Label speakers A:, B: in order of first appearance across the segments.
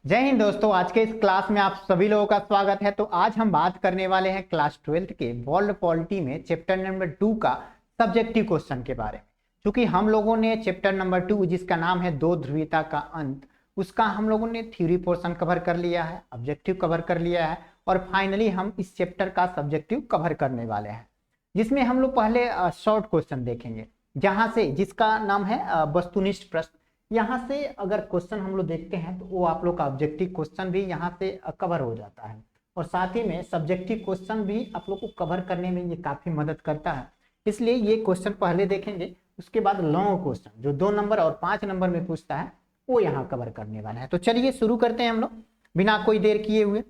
A: जय हिंद दोस्तों। आज के इस क्लास में आप सभी लोगों का स्वागत है। तो आज हम बात करने वाले हैं क्लास 12th के वर्ल्ड पॉलिटी में चैप्टर नंबर 2 का सब्जेक्टिव क्वेश्चन के बारे में। क्योंकि हम लोगों ने चैप्टर नंबर 2 जिसका नाम है दो ध्रुवीयता का अंत, उसका हम लोगों ने थ्योरी पोर्शन कवर कर लिया है, ऑब्जेक्टिव कवर कर लिया है और फाइनली हम इस चैप्टर का सब्जेक्टिव कवर करने वाले हैं, जिसमें हम लोग पहले शॉर्ट क्वेश्चन देखेंगे जहां से जिसका नाम है वस्तुनिष्ठ प्रश्न। यहाँ से अगर क्वेश्चन हम लोग देखते हैं तो वो आप लोग का ऑब्जेक्टिव क्वेश्चन भी यहाँ से कवर हो जाता है और साथ ही में सब्जेक्टिव क्वेश्चन भी आप लोग को कवर करने में ये काफी मदद करता है। इसलिए ये क्वेश्चन पहले देखेंगे, उसके बाद लॉन्ग क्वेश्चन जो 2 नंबर और 5 नंबर में पूछता है वो यहाँ कवर करने वाला है। तो चलिए शुरू करते हैं हम लोग बिना कोई देर किए हुए।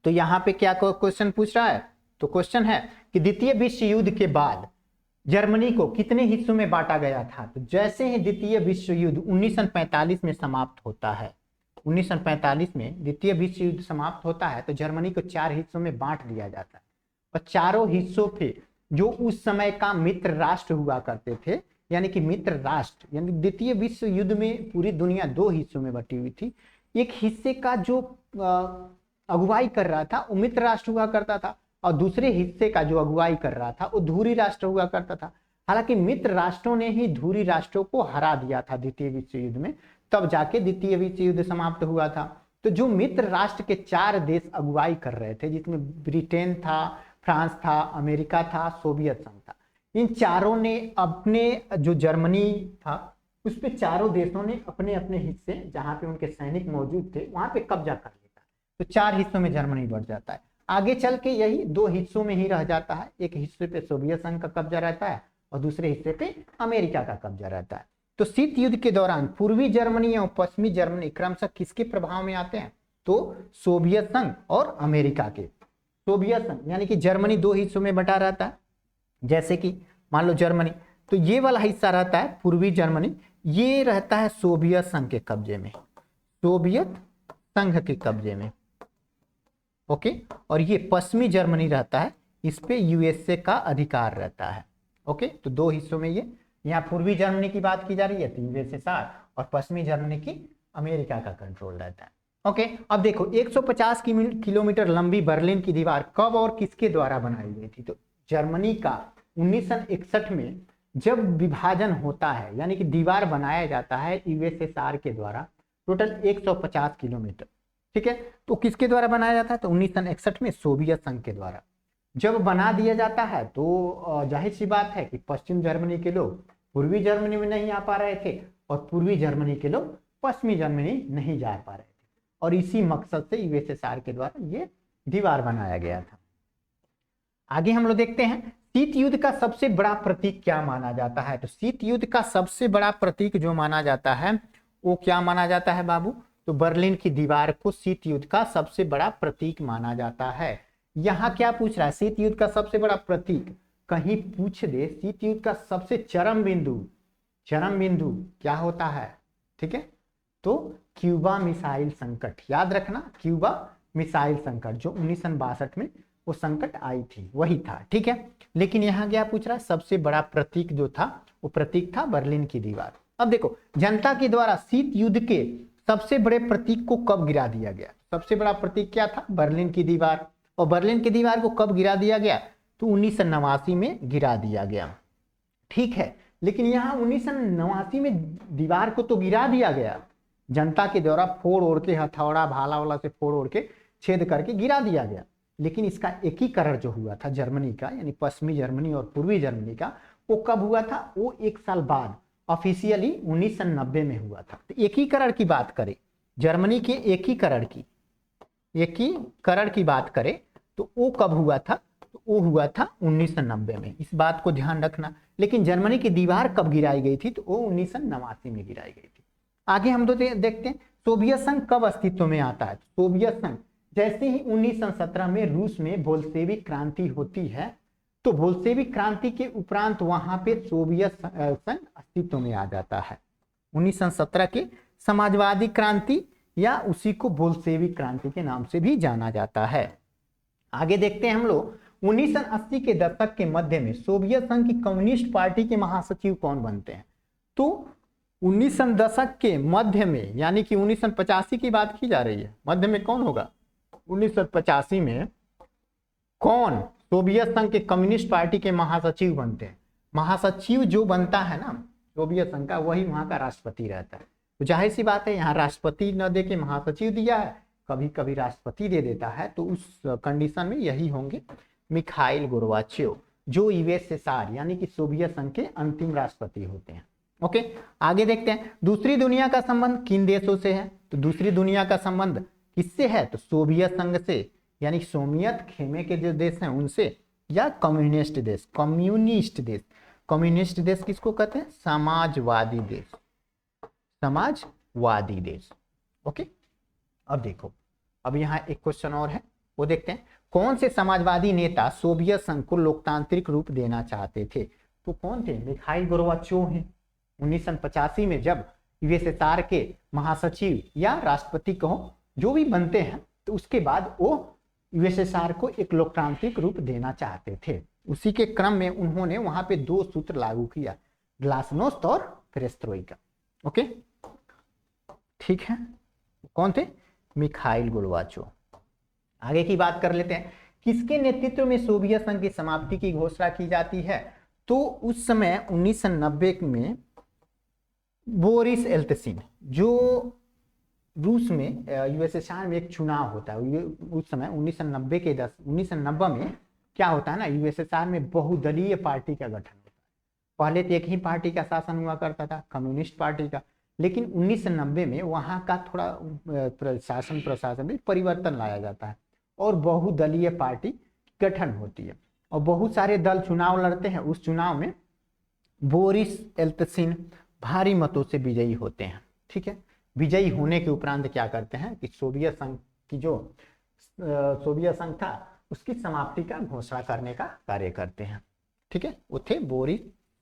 A: तो यहाँ पे क्या क्वेश्चन पूछ रहा है? तो क्वेश्चन है कि द्वितीय विश्व युद्ध के बाद जर्मनी को कितने हिस्सों में बांटा गया था? तो जैसे ही द्वितीय विश्व युद्ध 1945 में समाप्त होता है, 1945 में द्वितीय विश्व युद्ध समाप्त होता है तो जर्मनी को 4 हिस्सों में बांट दिया जाता है और चारों हिस्सों पे जो उस समय का मित्र राष्ट्र हुआ करते थे, यानी कि मित्र राष्ट्र, यानी द्वितीय विश्व युद्ध में पूरी दुनिया 2 हिस्सों में बटी हुई थी। एक हिस्से का जो अगुवाई कर रहा था वो मित्र राष्ट्र हुआ करता था और दूसरे हिस्से का जो अगुवाई कर रहा था वो धुरी राष्ट्र हुआ करता था। हालांकि मित्र राष्ट्रों ने ही धुरी राष्ट्रों को हरा दिया था द्वितीय विश्व युद्ध में, तब जाके द्वितीय विश्व युद्ध समाप्त हुआ था। तो जो मित्र राष्ट्र के 4 देश अगुवाई कर रहे थे, जिसमें ब्रिटेन था, फ्रांस था, अमेरिका था, सोवियत संघ था, इन चारों ने अपने जो जर्मनी था उस पे चारों देशों ने अपने अपने हिस्से जहां पे उनके सैनिक मौजूद थे वहां पे कब्जा कर लिया। तो 4 हिस्सों में जर्मनी बढ़ जाता है। आगे चल के यही 2 हिस्सों में ही रह जाता है, एक हिस्से पे सोवियत संघ का कब्जा रहता है और दूसरे हिस्से पे अमेरिका का कब्जा रहता है। तो शीत युद्ध के दौरान पूर्वी जर्मनी और पश्चिमी जर्मनी क्रमशः किसके प्रभाव में आते हैं? तो सोवियत संघ और अमेरिका के। सोवियत संघ यानी कि जर्मनी 2 हिस्सों में बटा रहता है। जैसे कि मान लो जर्मनी, तो ये वाला हिस्सा रहता है पूर्वी जर्मनी, ये रहता है सोवियत संघ के कब्जे में, सोवियत संघ के कब्जे में। ओके, और ये पश्चिमी जर्मनी रहता है, इस पे यूएसए का अधिकार रहता है। ओके, तो 2 हिस्सों में ये, यहाँ पूर्वी जर्मनी की बात की जा रही है तो यूएसएसआर, और पश्चिमी जर्मनी की अमेरिका का कंट्रोल रहता है। ओके, अब देखो 150 किलोमीटर लंबी बर्लिन की दीवार कब और किसके द्वारा बनाई गई थी? तो जर्मनी का 1961 में जब विभाजन होता है, यानी कि दीवार बनाया जाता है यूएसएसआर के द्वारा, टोटल 150 किलोमीटर। ठीक है, तो किसके द्वारा बनाया जाता है? तो 1961 में सोवियत संघ के द्वारा जब बना दिया जाता है तो जाहिर सी बात है कि पश्चिम जर्मनी के लोग पूर्वी जर्मनी में नहीं आ पा रहे थे और पूर्वी जर्मनी के लोग पश्चिमी जर्मनी नहीं जा पा रहे थे, और इसी मकसद से यूएसएसआर के द्वारा ये दीवार बनाया गया था। आगे हम लोग देखते हैं शीत युद्ध का सबसे बड़ा प्रतीक क्या माना जाता है? तो शीत युद्ध का सबसे बड़ा प्रतीक जो माना जाता है वो क्या माना जाता है बाबू? तो बर्लिन की दीवार को शीत युद्ध का सबसे बड़ा प्रतीक माना जाता है। यहाँ क्या पूछ रहा है? शीत युद्ध का सबसे बड़ा प्रतीक कहीं पूछ दे, शीत युद्ध का सबसे चरम बिंदु क्या होता है? ठीक है, तो क्यूबा मिसाइल संकट, याद रखना, क्यूबा मिसाइल संकट जो 1962 में वो संकट आई थी वही था। ठीक है, लेकिन यहाँ क्या पूछ रहा है? सबसे बड़ा प्रतीक जो था वो प्रतीक था बर्लिन की दीवार। अब देखो जनता के द्वारा शीत युद्ध के सबसे बड़े प्रतीक को कब गिरा दिया गया? सबसे बड़ा प्रतीक क्या था? बर्लिन की दीवार। और बर्लिन की दीवार को कब गिरा दिया गया? तो 1989 में गिरा दिया गया। ठीक है, लेकिन यहाँ 1989 में दीवार को तो गिरा दिया गया, जनता के द्वारा फोड़ ओढ़ के, हथौड़ा भाला वाला से फोड़ ओढ़ के छेद करके गिरा दिया गया, लेकिन इसका एकीकरण जो हुआ था जर्मनी का, यानी पश्चिमी जर्मनी और पूर्वी जर्मनी का, वो कब हुआ था? वो 1 साल बाद ऑफिशियली 1990 में हुआ था। तो एकीकरण की बात करें, जर्मनी के एकीकरण की बात करें तो वो कब हुआ था? तो वो हुआ था 1990 में, इस बात को ध्यान रखना। लेकिन जर्मनी की दीवार कब गिराई गई थी? तो वो 1989 में गिराई गई थी। आगे हम तो देखते हैं सोवियत संघ कब अस्तित्व में आता है? सोवियत संघ जैसे ही 1917 में रूस में बोल्शेविक क्रांति होती है, तो बोल्शेविक क्रांति के उपरांत वहां पे सोवियत संघ अस्तित्व में आ जाता है। 1917 के समाजवादी क्रांति या उसी को बोल्शेविक क्रांति के नाम से भी जाना जाता है। आगे देखते हैं हम लोग 1980 के दशक के मध्य में सोवियत संघ की कम्युनिस्ट पार्टी के महासचिव कौन बनते हैं? तो 19 दशक के मध्य में, यानी कि 1985 की बात की जा रही है, मध्य में कौन होगा? 1985 में कौन सोवियत संघ के कम्युनिस्ट पार्टी के महासचिव बनते हैं? महासचिव जो बनता है ना सोवियत संघ का, वही वहां का राष्ट्रपति रहता है। तो जाहिर सी बात है, यहाँ राष्ट्रपति न दे के महासचिव दिया है, कभी कभी राष्ट्रपति दे देता है, तो उस कंडीशन में यही होंगे मिखाइल गोर्बाचेव, जो यूएसएसआर यानी कि सोवियत संघ के अंतिम राष्ट्रपति होते हैं। ओके, आगे देखते हैं। दूसरी दुनिया का संबंध किन देशों से है? तो दूसरी दुनिया का संबंध किससे है? तो सोवियत संघ से, यानी सोवियत खेमे के जो देश हैं उनसे, या कम्युनिस्ट देश। कम्युनिस्ट देश, कम्युनिस्ट देश किसको कहते हैं? समाजवादी देश, समाजवादी देश। ओके, अब देखो, अब यहाँ एक क्वेश्चन और है, वो देखते हैं। कौन से समाजवादी नेता सोवियत संघ को लोकतांत्रिक रूप देना चाहते थे? तो कौन थे? मिखाइल गोर्बाचेव हैं। 1985 में जब यूएसएसआर के महासचिव या राष्ट्रपति कहो जो भी बनते हैं, तो उसके बाद वो यूएसएसआर को एक लोकतांत्रिक रूप देना चाहते थे। उसी के क्रम में उन्होंने वहां पे 2 सूत्र लागू किया, ग्लासनोस्त और पेरेस्ट्रोइका। ओके, ठीक है, कौन थे? Mikhail Gorbachev. आगे की बात कर लेते हैं। किसके नेतृत्व में सोवियत संघ की समाप्ति की घोषणा की जाती है? तो उस समय 1990 में बोरिस एल्त्सिन, जो रूस में यूएसएसआर में एक चुनाव होता है उस समय 1990 में क्या होता है ना, यूएसएसआर में बहुदलीय पार्टी का गठन होता है। पहले तो एक ही पार्टी का शासन हुआ करता था, कम्युनिस्ट पार्टी का, लेकिन 1990 में वहां का थोड़ा प्रशासन में परिवर्तन लाया जाता है और बहुदलीय पार्टी गठन होती है और बहुत सारे दल चुनाव लड़ते हैं। उस चुनाव में बोरिस एल्त्सिन भारी मतों से विजयी होते हैं। ठीक है, विजयी होने के उपरांत क्या करते हैं कि सोवियत संघ की जो सोवियत संघ था उसकी समाप्ति का घोषणा करने का कार्य करते हैं। ठीक है, वो थे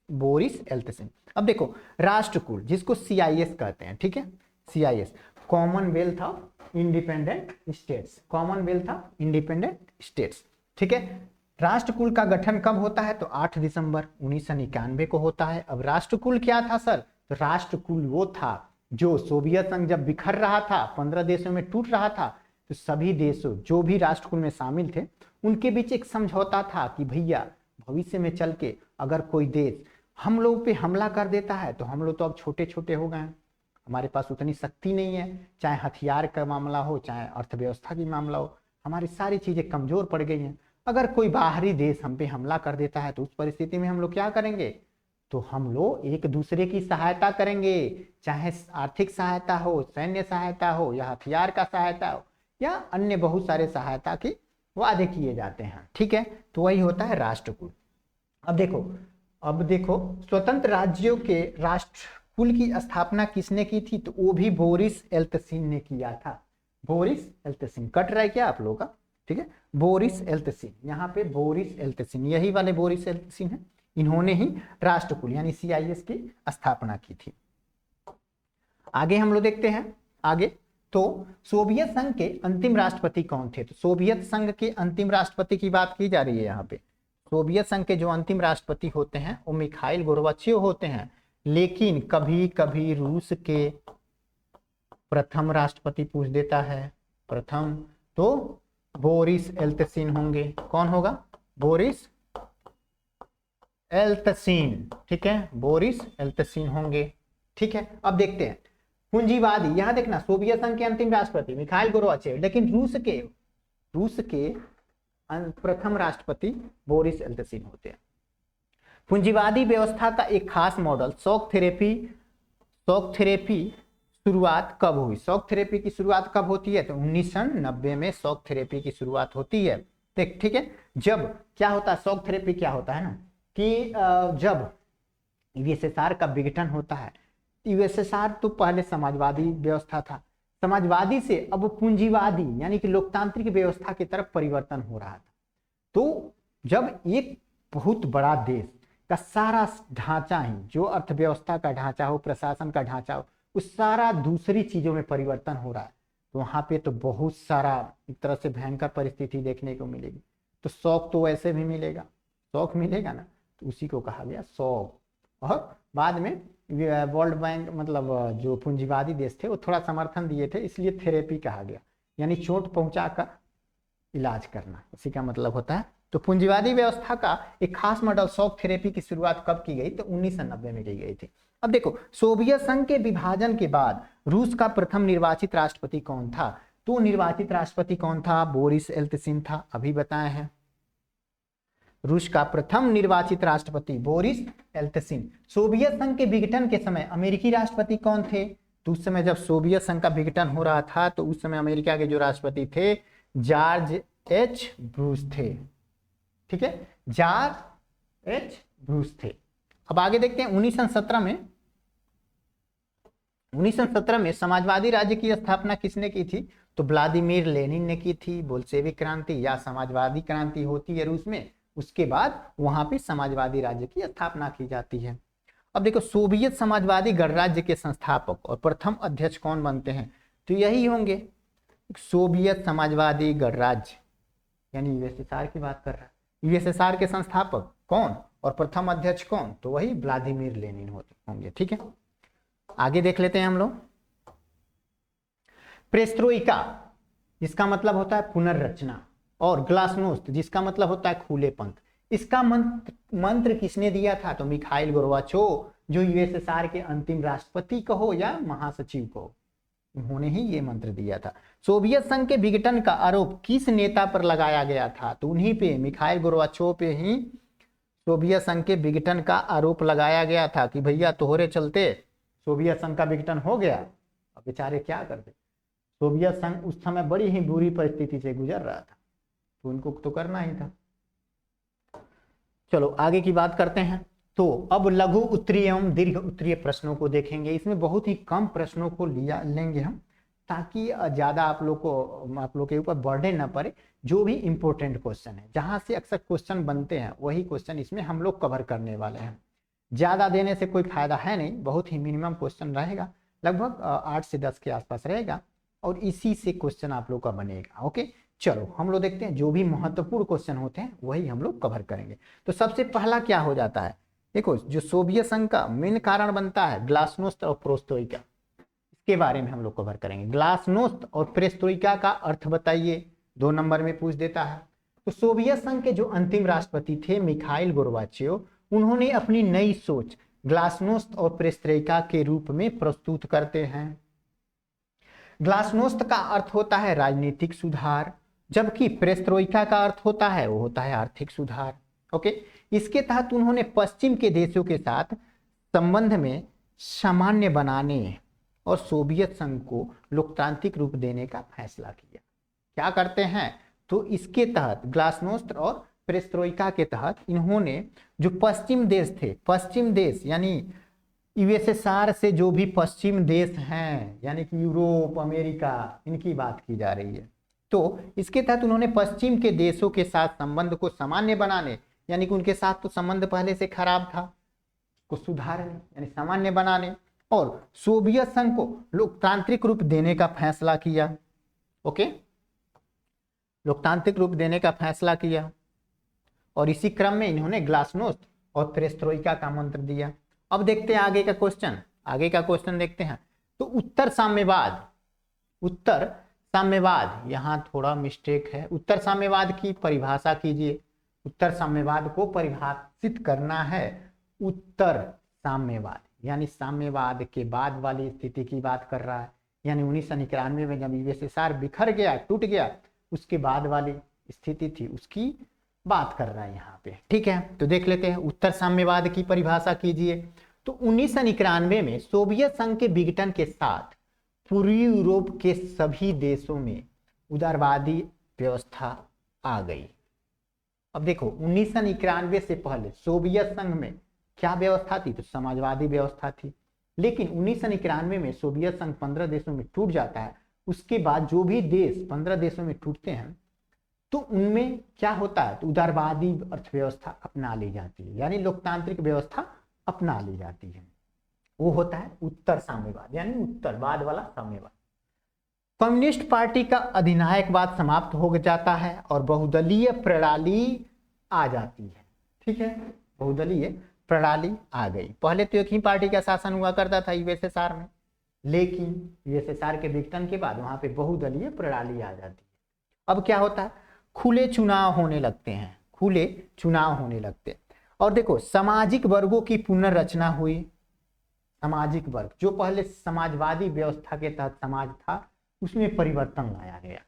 A: बोरिस एल्त्सिन। अब देखो, राष्ट्रकुल जिसको CIS कहते हैं, ठीक है, CIS Commonwealth of independent states, Commonwealth of independent states. ठीक है, राष्ट्रकुल का गठन कब होता है? तो 8 दिसंबर 1991 को होता है। अब राष्ट्रकुल क्या था सर? तो राष्ट्रकुल वो था जो सोवियत संघ जब बिखर रहा था, 15 देशों में टूट रहा था, तो सभी देशों जो भी राष्ट्रकुल में शामिल थे उनके बीच एक समझौता था कि भैया भविष्य में चल के अगर कोई देश हम लोग पे हमला कर देता है तो हम लोग तो अब छोटे छोटे हो गए हैं, हमारे पास उतनी शक्ति नहीं है, चाहे हथियार का मामला हो चाहे अर्थव्यवस्था की मामला हो, हमारी सारी चीजें कमजोर पड़ गई हैं। अगर कोई बाहरी देश हम पे हमला कर देता है तो उस परिस्थिति में हम लोग क्या करेंगे? तो हम लोग एक दूसरे की सहायता करेंगे, चाहे आर्थिक सहायता हो, सैन्य सहायता हो या हथियार का सहायता हो या अन्य बहुत सारे सहायता के वादे किए जाते हैं। ठीक है, तो वही होता है राष्ट्रकुल। अब देखो स्वतंत्र राज्यों के राष्ट्रकुल की स्थापना किसने की थी? तो वो भी बोरिस एल्त्सिन ने किया था। बोरिस एल्त्सिन, कट रहा है क्या आप लोगों का? ठीक है, बोरिस एल्त्सिन, यहाँ पे बोरिस एल्त्सिन, यही वाले बोरिस एल्त्सिन है, इन्होंने ही राष्ट्रकुल यानी CIS की स्थापना की थी। आगे हम लोग देखते हैं। आगे तो सोवियत संघ के अंतिम राष्ट्रपति कौन थे? तो सोवियत संघ के अंतिम राष्ट्रपति की बात की जा रही है यहाँ पे। सोवियत संघ के जो अंतिम राष्ट्रपति होते हैं वो मिखाइल गोर्बाचेव होते हैं, लेकिन कभी कभी रूस के प्रथम राष्ट्रपति पूछ देता है, प्रथम तो बोरिस एल्त्सिन होंगे। कौन होगा? बोरिस एल्त्सिन। ठीक है, बोरिस एल्त्सिन होंगे। ठीक है, अब देखते हैं पूंजीवादी। यहां देखना, सोवियत संघ के अंतिम राष्ट्रपति मिखाइल गोर्बाचेव, लेकिन रूस के प्रथम राष्ट्रपति बोरिस एल्त्सिन होते हैं। पूंजीवादी व्यवस्था का एक खास मॉडल शॉक थेरेपी शुरुआत कब हुई? शॉक थेरेपी की शुरुआत कब होती है? तो 1990 में शॉक थेरेपी की शुरुआत होती है। ठीक है, जब क्या होता है, शॉक थेरेपी क्या होता है ना कि जब यूएसएसआर का विघटन होता है, यूएसएसआर तो पहले समाजवादी व्यवस्था था, समाजवादी से अब पूंजीवादी यानी कि लोकतांत्रिक व्यवस्था की तरफ परिवर्तन हो रहा था। तो जब एक बहुत बड़ा देश का सारा ढांचा ही, जो अर्थव्यवस्था का ढांचा हो, प्रशासन का ढांचा हो, उस सारा दूसरी चीजों में परिवर्तन हो रहा है, तो वहां पे तो बहुत सारा एक तरह से भयंकर परिस्थिति देखने को मिलेगी। तो शौक तो वैसे भी मिलेगा, शौक मिलेगा ना, तो उसी को कहा गया शौक। और बाद में वर्ल्ड बैंक मतलब जो पूंजीवादी देश थे वो थोड़ा समर्थन दिए थे, इसलिए थेरेपी कहा गया, यानी चोट पहुंचाकर इलाज करना, इसी का मतलब होता है। तो पूंजीवादी व्यवस्था का एक खास मॉडल शॉक थेरेपी की शुरुआत कब की गई? तो 1990 में की गई थी। अब देखो, सोवियत संघ के विभाजन के बाद रूस का प्रथम निर्वाचित राष्ट्रपति कौन था? तो निर्वाचित राष्ट्रपति कौन था? बोरिस एल्त्सिन था, अभी बताए हैं। रूस का प्रथम निर्वाचित राष्ट्रपति बोरिस एल्त्सिन। सोवियत संघ के विघटन के समय अमेरिकी राष्ट्रपति कौन थे? तो उस समय जब सोवियत संघ का विघटन हो रहा था तो उस समय अमेरिका के जो राष्ट्रपति थे जॉर्ज एच ब्रूस थे। ठीक है, जॉर्ज एच ब्रूस थे। अब आगे देखते हैं 1917 में समाजवादी राज्य की स्थापना किसने की थी? तो व्लादिमीर लेनिन ने की थी। बोल्शेविक क्रांति या समाजवादी क्रांति होती है रूस में, उसके बाद वहां पे समाजवादी राज्य की स्थापना की जाती है। अब देखो, सोवियत समाजवादी गणराज्य के संस्थापक और प्रथम अध्यक्ष कौन बनते हैं? तो यही होंगे सोवियत समाजवादी गणराज्य, यानी यूएसएसआर की बात कर रहा है। यूएसएसआर के संस्थापक कौन और प्रथम अध्यक्ष कौन? तो वही व्लादिमीर लेनिन होंगे। ठीक है, आगे देख लेते हैं हम लोग। प्रेस्ट्रोइका जिसका मतलब होता है पुनर्रचना, और ग्लासनोस्त जिसका मतलब होता है खुलेपन, इसका मंत्र किसने दिया था? तो मिखाइल गोर्बाचोव, जो यूएसएसआर के अंतिम राष्ट्रपति कहो या महासचिव कहो, उन्होंने ही ये मंत्र दिया था। सोवियत संघ के विघटन का आरोप किस नेता पर लगाया गया था? तो उन्हीं पे, मिखाइल गोर्बाचोव पे ही सोवियत संघ के विघटन का आरोप लगाया गया था कि भैया तोहरे चलते सोवियत संघ का विघटन हो गया। अब बेचारे क्या करते, सोवियत संघ उस समय बड़ी ही बुरी परिस्थिति से गुजर रहा था, तो उनको तो करना ही था। चलो आगे की बात करते हैं। तो अब लघु उत्तरीय एवं दीर्घ उत्तरीय प्रश्नों को देखेंगे। इसमें बहुत ही कम प्रश्नों को लेंगे हम, ताकि ज्यादा आप लोग के ऊपर बर्डन न पड़े। जो भी इंपॉर्टेंट क्वेश्चन है, जहां से अक्सर क्वेश्चन बनते हैं, वही क्वेश्चन इसमें हम लोग कवर करने वाले हैं। ज्यादा देने से कोई फायदा है नहीं, बहुत ही मिनिमम क्वेश्चन रहेगा, लगभग 8 से 10 के आसपास रहेगा, और इसी से क्वेश्चन आप लोग का बनेगा। ओके, चलो हम लोग देखते हैं। जो भी महत्वपूर्ण क्वेश्चन होते हैं वही हम लोग कवर करेंगे। तो सबसे पहला क्या हो जाता है? देखो, जो सोवियत संघ का मेन कारण बनता है ग्लासनोस्त और पेरेस्ट्रोइका, इसके बारे में हम लोग कवर करेंगे। ग्लासनोस्त और पेरेस्ट्रोइका का अर्थ बताइए, 2 नंबर में पूछ देता है। तो सोवियत संघ के जो अंतिम राष्ट्रपति थे मिखाइल गोर्बाचेव, उन्होंने अपनी नई सोच ग्लासनोस्त और पेरेस्ट्रोइका के रूप में प्रस्तुत करते हैं। ग्लासनोस्त का अर्थ होता है राजनीतिक सुधार, जबकि पेरेस्ट्रोइका का अर्थ होता है वो होता है आर्थिक सुधार। ओके, इसके तहत उन्होंने पश्चिम के देशों के साथ संबंध में सामान्य बनाने और सोवियत संघ को लोकतांत्रिक रूप देने का फैसला किया। क्या करते हैं? तो इसके तहत ग्लासनोस्त और पेरेस्ट्रोइका के तहत इन्होंने जो पश्चिम देश थे, पश्चिम देश यानी यूएसएसआर से जो भी पश्चिम देश हैं, यानी कि यूरोप, अमेरिका, इनकी बात की जा रही है। तो इसके तहत उन्होंने पश्चिम के देशों के साथ संबंध को सामान्य बनाने, यानी कि उनके साथ तो संबंध पहले से खराब था, को सुधारने यानी सामान्य बनाने, और सोवियत संघ को लोकतांत्रिक रूप देने का फैसला किया। ओके, लोकतांत्रिक रूप देने का फैसला किया, और इसी क्रम में इन्होंने ग्लासनोस्त और पेरेस्ट्रोइका का मंत्र दिया। अब देखते हैं आगे का क्वेश्चन। आगे का क्वेश्चन देखते हैं। तो उत्तर साम्यवाद, यहां थोड़ा मिस्टेक है। उत्तर साम्यवाद की परिभाषा कीजिए। उत्तर साम्यवाद को परिभाषित करना है। उत्तर साम्यवाद यानी साम्यवाद के बाद वाली स्थिति की बात कर रहा है, यानी 1991 में जब यूएसएसआर बिखर गया, टूट गया, उसके बाद वाली स्थिति थी, उसकी बात कर रहा है यहाँ पे। ठीक है, तो देख लेते हैं। उत्तर साम्यवाद की परिभाषा कीजिए। तो 1991 में सोवियत संघ के विघटन के साथ पूर्वी यूरोप के सभी देशों में उदारवादी व्यवस्था आ गई। अब देखो, 1991 से पहले सोवियत संघ में क्या व्यवस्था थी? तो समाजवादी व्यवस्था थी। लेकिन 1991 में सोवियत संघ 15 देशों में टूट जाता है। उसके बाद जो भी देश 15 देशों में टूटते हैं तो उनमें क्या होता है? तो उदारवादी अर्थव्यवस्था अपना ली जाती है, यानी लोकतांत्रिक व्यवस्था अपना ली जाती है। वो होता है उत्तर साम्यवाद, यानी उत्तरवाद वाला साम्यवाद। कम्युनिस्ट पार्टी का अधिनायकवाद समाप्त हो जाता है और बहुदलीय प्रणाली आ जाती है। ठीक है, बहुदलीय प्रणाली आ गई। पहले तो एक ही पार्टी का शासन हुआ करता था यूएसएसआर में, लेकिन यूएसएसआर के विघटन के बाद वहां पे बहुदलीय प्रणाली आ जाती है। अब क्या होता है, खुले चुनाव होने लगते हैं, खुले चुनाव होने लगते हैं। और देखो सामाजिक वर्गों की पुनर्रचना हुई। सामाजिक वर्ग जो पहले समाजवादी व्यवस्था के तहत समाज था उसमें परिवर्तन लाया गया,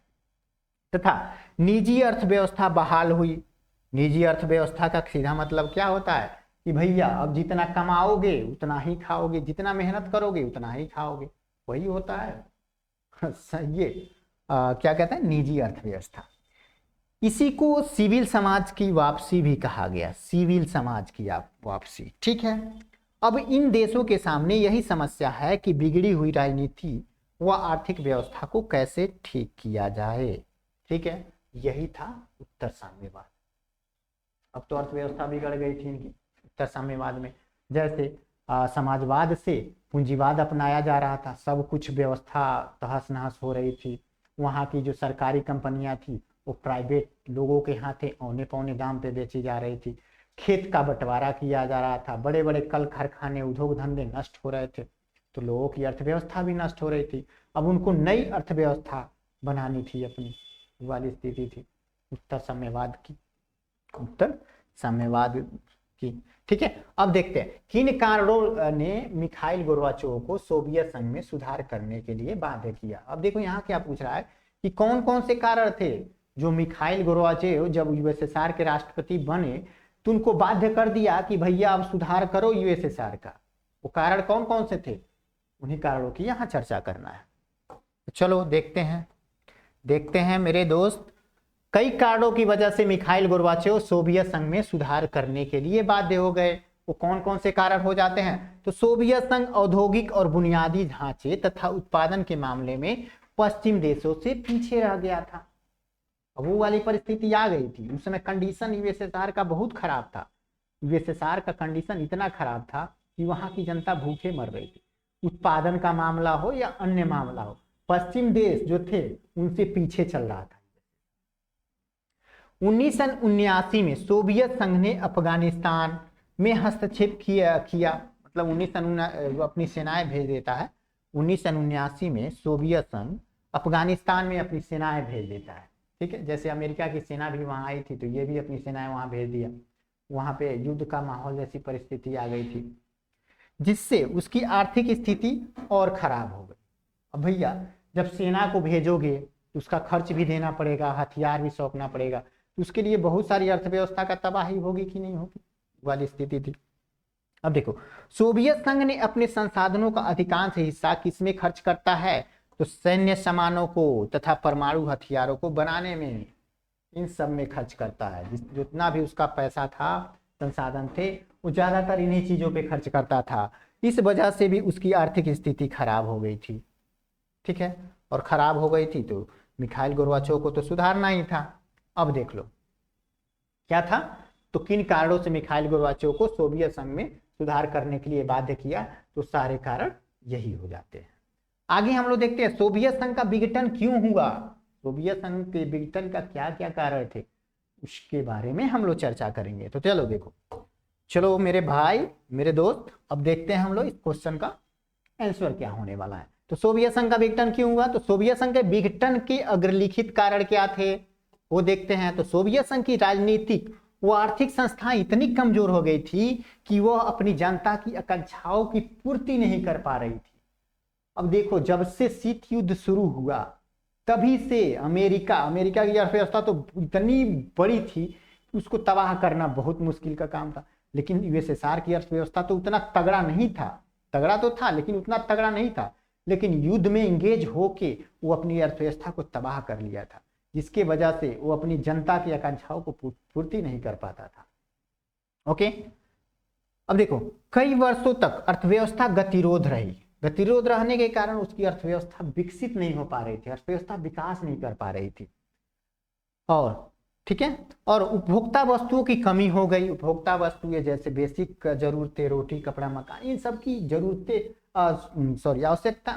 A: तथा निजी अर्थव्यवस्था बहाल हुई। निजी अर्थव्यवस्था का सीधा मतलब क्या होता है कि भैया अब जितना कमाओगे उतना ही खाओगे, जितना मेहनत करोगे उतना ही खाओगे, वही होता है ये क्या कहते हैं, निजी अर्थव्यवस्था। इसी को सिविल समाज की वापसी भी कहा गया, सिविल समाज की वापसी। ठीक है, अब इन देशों के सामने यही समस्या है कि बिगड़ी हुई राजनीति व आर्थिक व्यवस्था को कैसे ठीक किया जाए। ठीक है, यही था उत्तर साम्यवाद। अब तो अर्थव्यवस्था बिगड़ गई थी इनकी उत्तर साम्यवाद में। जैसे समाजवाद से पूंजीवाद अपनाया जा रहा था, सब कुछ व्यवस्था तहस नहस हो रही थी। वहाँ की जो सरकारी कंपनियां थी वो प्राइवेट लोगों के हाथे औने पौने दाम पे बेची जा रही थी। खेत का बंटवारा किया जा रहा था, बड़े बड़े कल कारखाने उद्योग धंधे नष्ट हो रहे थे, तो लोगों की अर्थव्यवस्था भी नष्ट हो रही थी। अब उनको नई अर्थव्यवस्था बनानी थी, अपनी वाली स्थिति थी उत्तर साम्यवाद की, उत्तर साम्यवाद की। ठीक है, अब देखते हैं किन कारणों ने मिखाइल गोर्बाचोव को सोवियत संघ में सुधार करने के लिए बाध्य किया। अब देखो यहाँ क्या पूछ रहा है कि कौन कौन से कारण थे जो मिखाइल गोर्बाचोव जब यूएसएसआर के राष्ट्रपति बने तो उनको बाध्य कर दिया कि भैया अब सुधार करो यूएसएसआर का। वो कारण कौन कौन से थे, उन्हीं कारणों की यहाँ चर्चा करना है। चलो देखते हैं मेरे दोस्त, कई कारणों की वजह से मिखाइल गोर्बाचोव सोवियत संघ में सुधार करने के लिए बाध्य हो गए। वो कौन कौन से कारण हो जाते हैं, तो सोवियत संघ औद्योगिक और बुनियादी ढांचे तथा उत्पादन के मामले में पश्चिम देशों से पीछे रह गया था। अब वो वाली परिस्थिति आ गई थी उस समय। कंडीशन यूएसएसआर का बहुत खराब था। यूएसएसआर का कंडीशन इतना खराब था कि वहां की जनता भूखे मर रही थी। उत्पादन का मामला हो या अन्य मामला हो, पश्चिम देश जो थे उनसे पीछे चल रहा था। 1979 में सोवियत संघ ने अफगानिस्तान में हस्तक्षेप किया, मतलब 1979 अपनी सेनाएं भेज देता है। 1979 में सोवियत संघ अफगानिस्तान में अपनी सेनाएं भेज देता है। ठीक है, जैसे अमेरिका की सेना भी वहां आई थी तो ये भी अपनी सेनाएं वहां भेज दिया। वहां पे युद्ध का माहौल जैसी परिस्थिति आ गई थी, जिससे उसकी आर्थिक स्थिति और खराब हो गई। अब भैया जब सेना को भेजोगे तो उसका खर्च भी देना पड़ेगा, हथियार भी सौंपना पड़ेगा, तो उसके लिए बहुत सारी अर्थव्यवस्था का तबाही होगी कि नहीं होगी, वाली स्थिति थी। अब देखो सोवियत संघ ने अपने संसाधनों का अधिकांश हिस्सा किसमें खर्च करता है, तो सैन्य सामानों को तथा परमाणु हथियारों को बनाने में, इन सब में खर्च करता है। जितना भी उसका पैसा था, संसाधन थे, वो ज्यादातर इन्हीं चीजों पे खर्च करता था। इस वजह से भी उसकी आर्थिक स्थिति खराब हो गई थी। ठीक है, और खराब हो गई थी तो मिखाइल गोर्बाचोव को तो सुधारना ही था। अब देख लो क्या था, तो किन कारणों से मिखाइल गोर्बाचोव को सोवियत संघ में सुधार करने के लिए बाध्य किया, तो सारे कारण यही हो जाते हैं। आगे हम लोग देखते हैं सोवियत संघ का विघटन क्यों हुआ, सोवियत संघ के विघटन का क्या क्या कारण थे, उसके बारे में हम लोग चर्चा करेंगे। तो चलो देखो, चलो मेरे भाई मेरे दोस्त, अब देखते हैं हम लोग इस क्वेश्चन का आंसर क्या होने वाला है। तो सोवियत संघ का विघटन क्यों हुआ, तो सोवियत संघ के विघटन के अग्रलिखित कारण क्या थे वो देखते हैं। तो सोवियत संघ की राजनीतिक व आर्थिक संस्थाएं इतनी कमजोर हो गई थी कि वह अपनी जनता की आकांक्षाओं की पूर्ति नहीं कर पा रही थी। अब देखो जब से शीत युद्ध शुरू हुआ तभी से अमेरिका की अर्थव्यवस्था तो इतनी बड़ी थी, उसको तबाह करना बहुत मुश्किल का काम था। लेकिन यूएसएसआर की अर्थव्यवस्था तो उतना तगड़ा नहीं था, तगड़ा तो था लेकिन उतना तगड़ा नहीं था। लेकिन युद्ध में इंगेज होके वो अपनी अर्थव्यवस्था को तबाह कर लिया था, जिसके वजह से वो अपनी जनता की आकांक्षाओं को पूर्ति नहीं कर पाता था। ओके, अब देखो कई वर्षों तक अर्थव्यवस्था गतिरोध रही। गतिरोध रहने के कारण उसकी अर्थव्यवस्था विकसित नहीं हो पा रही थी, अर्थव्यवस्था विकास नहीं कर पा रही थी। और ठीक है, और उपभोक्ता वस्तुओं की कमी हो गई। उपभोक्ता वस्तुएं जैसे बेसिक जरूरतें, रोटी कपड़ा मकान, इन सब की जरूरतें आवश्यकता,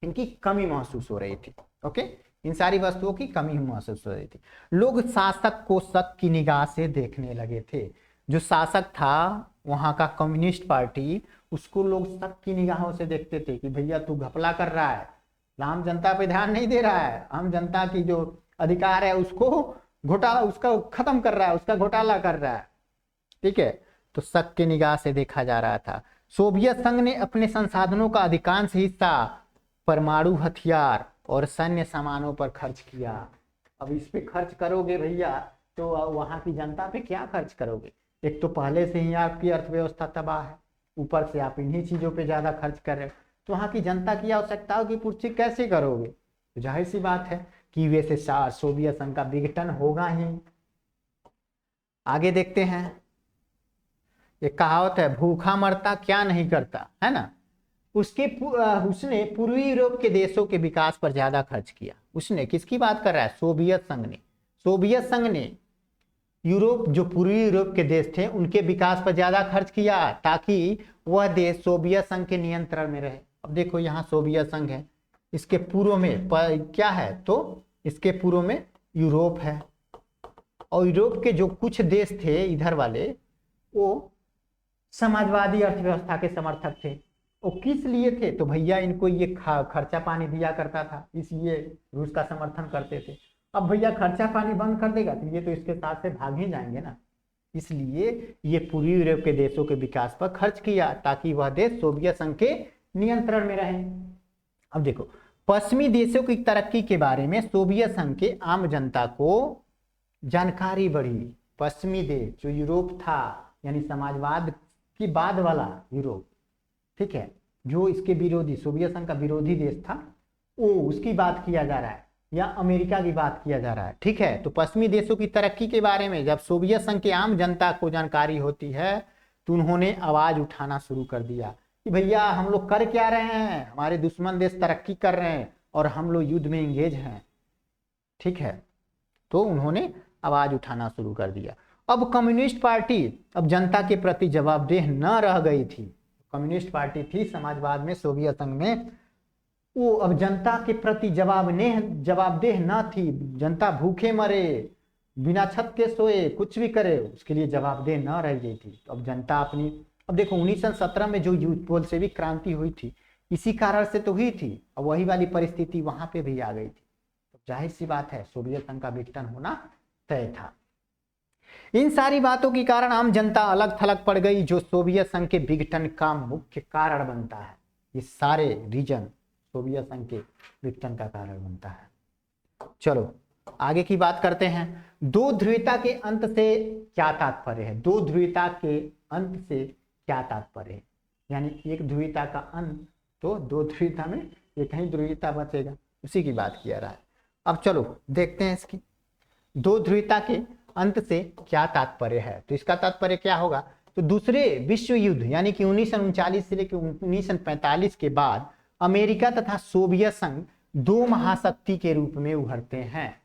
A: इनकी कमी महसूस हो रही थी। ओके, इन सारी वस्तुओं की कमी महसूस हो रही थी। लोग शासक को शक की निगाह से देखने लगे थे। जो शासक था वहाँ का कम्युनिस्ट पार्टी, उसको लोग शक की निगाहों से देखते थे कि भैया तू घपला कर रहा है, आम जनता पे ध्यान नहीं दे रहा है, आम जनता की जो अधिकार है उसको घोटाला, उसका खत्म कर रहा है, उसका घोटाला कर रहा है। ठीक है, तो शक की निगाह से देखा जा रहा था। सोवियत संघ ने अपने संसाधनों का अधिकांश हिस्सा परमाणु हथियार और सैन्य सामानों पर खर्च किया। अब इस पे खर्च करोगे भैया तो वहां की जनता पे क्या खर्च करोगे? एक तो पहले से ही आपकी अर्थव्यवस्था तबाह है, ऊपर से आप इन्हीं चीजों पे ज्यादा खर्च कर रहे हो, तो वहां की जनता की आवश्यकताओं की पूर्ति कैसे करोगे? तो जाहिर सी बात है कि यूएसएसआर सोवियत संघ का विघटन होगा ही। आगे देखते हैं, एक कहावत है, भूखा मरता क्या नहीं करता, है ना। उसने पूर्वी यूरोप के देशों के विकास पर ज्यादा खर्च किया। उसने, किसकी बात कर रहा है? सोवियत संघ ने। सोवियत संघ ने यूरोप, जो पूर्वी यूरोप के देश थे, उनके विकास पर ज्यादा खर्च किया ताकि वह देश सोवियत संघ के नियंत्रण में रहे। अब देखो यहाँ सोवियत संघ है, इसके पूर्व में क्या है? तो इसके पूर्व में यूरोप है, और यूरोप के जो कुछ देश थे इधर वाले, वो समाजवादी अर्थव्यवस्था के समर्थक थे। वो किस लिए थे? तो भैया इनको ये खर्चा पानी दिया करता था, इसलिए रूस का समर्थन करते थे। अब भैया खर्चा पानी बंद कर देगा तो ये तो इसके साथ से भाग ही जाएंगे ना, इसलिए ये पूर्वी यूरोप के देशों के विकास पर खर्च किया ताकि वह देश सोवियत संघ के नियंत्रण में रहे। अब देखो, पश्चिमी देशों की तरक्की के बारे में सोवियत संघ के आम जनता को जानकारी बढ़ी। पश्चिमी देश जो यूरोप था, यानी समाजवाद की बाद वाला यूरोप, ठीक है, जो इसके विरोधी, सोवियत संघ का विरोधी देश था, वो उसकी बात किया जा रहा है, या अमेरिका की बात किया जा रहा है। ठीक है, तो पश्चिमी देशों की तरक्की के बारे में जब सोवियत संघ के आम जनता को जानकारी होती है तो उन्होंने आवाज उठाना शुरू कर दिया कि भैया हम लोग कर क्या रहे हैं, हमारे दुश्मन देश तरक्की कर रहे हैं और हम लोग युद्ध में इंगेज हैं। ठीक है, तो उन्होंने आवाज उठाना शुरू कर दिया। अब कम्युनिस्ट पार्टी अब जनता के प्रति जवाबदेह न रह गई थी। कम्युनिस्ट पार्टी थी समाजवाद में, सोवियत संघ में, वो अब जनता के प्रति जवाबदेह न थी। जनता भूखे मरे, बिना छत के सोए, कुछ भी करे, उसके लिए जवाबदेह न रह गई थी। तो अब जनता अपनी, अब देखो 1917 में जो बोल्शेविक क्रांति हुई थी, इसी कारण से तो हुई थी, अब वही वाली परिस्थिति वहां पे भी आ गई थी। तो जाहिर सी बात है सोवियत संघ का विघटन होना तय था। इन सारी बातों के कारण आम जनता अलग थलग पड़ गई, जो सोवियत संघ के विघटन का मुख्य कारण बनता है। ये सारे रीजन सोवियत संघ के विघटन का कारण बनता है। चलो आगे की बात करते हैं। दो ध्रुवीयता के अंत से क्या तात्पर्य है? दो ध्रुवीयता के अंत से क्या तात्पर्य है? यानी एक ध्रुवीयता का अंत, तो दो ध्रुवीयता में एक ही ध्रुवीयता बचेगा, उसी की बात किया रहा है। अब चलो देखते हैं इसकी दो ध्रुवीयता के अंत से क्या तात्पर्य है। तो इसका तात्पर्य क्या होगा? तो दूसरे विश्व युद्ध यानी कि 1939 से लेकर 1945 के बाद अमेरिका तथा सोवियत संघ दो महाशक्ति के रूप में उभरते हैं।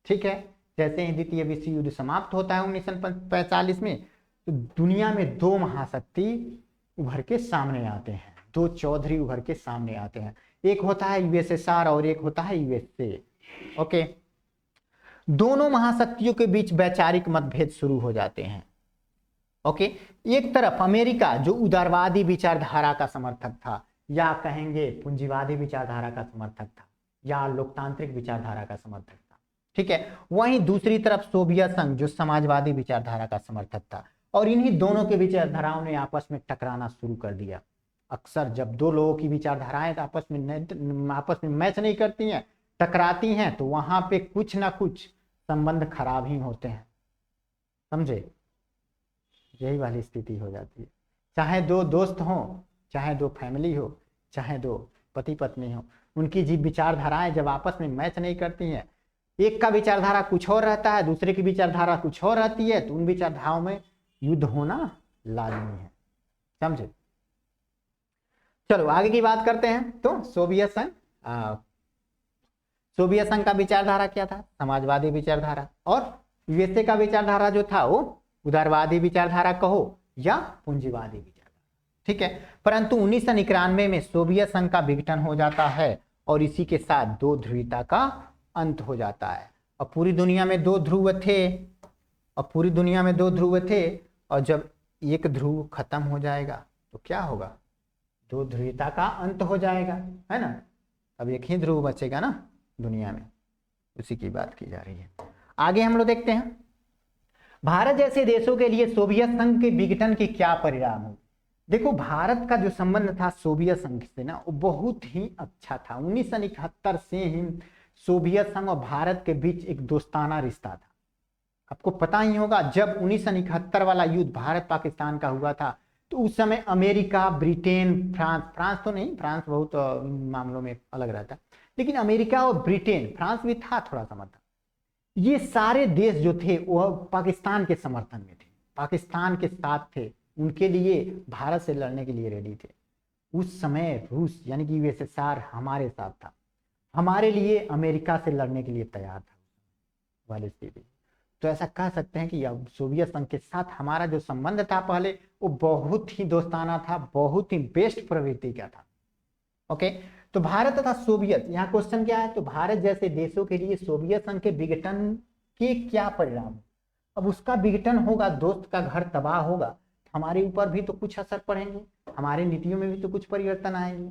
A: ठीक है, जैसे ही द्वितीय विश्व युद्ध समाप्त होता है 1945 में, तो दुनिया में दो महाशक्ति उभर के सामने आते हैं, दो चौधरी उभर के सामने आते हैं। एक होता है यूएसएसआर और एक होता है यूएसए। ओके, दोनों महाशक्तियों के बीच वैचारिक मतभेद शुरू हो जाते हैं। ओके, एक तरफ अमेरिका जो उदारवादी विचारधारा का समर्थक था, या कहेंगे पूंजीवादी विचारधारा का समर्थक था, या लोकतांत्रिक विचारधारा का समर्थक था। ठीक है, वहीं दूसरी तरफ सोवियत संघ जो समाजवादी विचारधारा का समर्थक था, और इन्हीं दोनों के विचारधाराओं ने आपस में टकराना शुरू कर दिया। अक्सर जब दो लोगों की विचारधाराएं आपस में मैच नहीं करती हैं, टकराती हैं, तो वहां पे कुछ ना कुछ संबंध खराब ही होते हैं। समझे? यही वाली स्थिति हो जाती है। चाहे दो दोस्त हों, चाहे दो फैमिली हो, चाहे दो पति पत्नी हो, उनकी जी विचारधाराएं जब आपस में मैच नहीं करती हैं, एक का विचारधारा कुछ और रहता है, दूसरे की विचारधारा कुछ और रहती है, तो उन विचारधाराओं में युद्ध होना लाजमी है। समझे? चलो आगे की बात करते हैं। तो सोवियत संघ का विचारधारा क्या था? समाजवादी विचारधारा। और यूएसए का विचारधारा जो था वो उदारवादी विचारधारा कहो या पूंजीवादी विचारधारा। ठीक है, परंतु 1991 में सोवियत संघ का विघटन हो जाता है और इसी के साथ दो ध्रुवीयता का अंत हो जाता है। और पूरी दुनिया में दो ध्रुव थे, और जब एक ध्रुव खत्म हो जाएगा तो क्या होगा, दो ध्रुवीयता का अंत हो जाएगा, है ना। अब एक ही ध्रुव बचेगा ना दुनिया में, उसी की बात की जा रही है। आगे हम लोग देखते हैं, भारत जैसे देशों के लिए सोवियत संघ के विघटन के क्या परिणाम हो। देखो, भारत का जो संबंध था सोवियत संघ से ना, वो बहुत ही अच्छा था। 1971 से ही सोवियत संघ और भारत के बीच एक दोस्ताना रिश्ता था। आपको पता ही होगा, जब 1971 वाला युद्ध भारत पाकिस्तान का हुआ था, तो उस समय अमेरिका, ब्रिटेन, फ्रांस तो नहीं, फ्रांस बहुत मामलों में अलग रहता, लेकिन अमेरिका और ब्रिटेन, फ्रांस भी था थोड़ा समर्थन, ये सारे देश जो थे वह पाकिस्तान के समर्थन में थे, पाकिस्तान के साथ थे, उनके लिए भारत से लड़ने के लिए रेडी थे। उस समय रूस यानी कि यूएसएसआर हमारे साथ था, हमारे लिए अमेरिका से लड़ने के लिए तैयार था वाली स्थिति। तो ऐसा कह सकते हैं कि अब सोवियत संघ के साथ हमारा जो संबंध था पहले, वो बहुत ही दोस्ताना था, बहुत ही बेस्ट प्रवृत्ति का था। ओके, तो भारत तथा सोवियत, यहाँ क्वेश्चन क्या है, तो भारत जैसे देशों के लिए सोवियत संघ के विघटन के क्या परिणाम। अब उसका विघटन होगा, दोस्त का घर तबाह होगा, हमारे ऊपर भी तो कुछ असर पड़ेंगे, हमारे नीतियों में भी तो कुछ परिवर्तन आएंगे।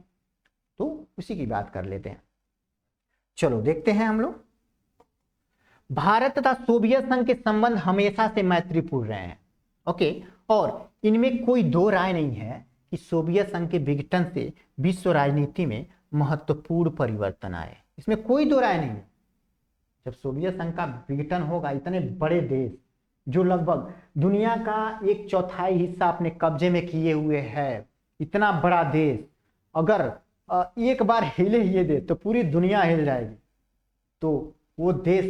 A: तो उसी की बात कर लेते हैं। चलो देखते हैं हम लोग। भारत तथा सोवियत संघ के संबंध हमेशा से मैत्रीपूर्ण रहे हैं। ओके, और इनमें कोई दो राय नहीं है कि सोवियत संघ के विघटन से विश्व राजनीति में महत्वपूर्ण परिवर्तन आए, इसमें कोई दो राय नहीं है। जब सोवियत संघ का विघटन होगा, इतने बड़े देश जो लगभग दुनिया का 1/4 हिस्सा अपने कब्जे में किए हुए है, इतना बड़ा देश अगर एक बार हिले ये देश तो पूरी दुनिया हिल जाएगी। तो वो देश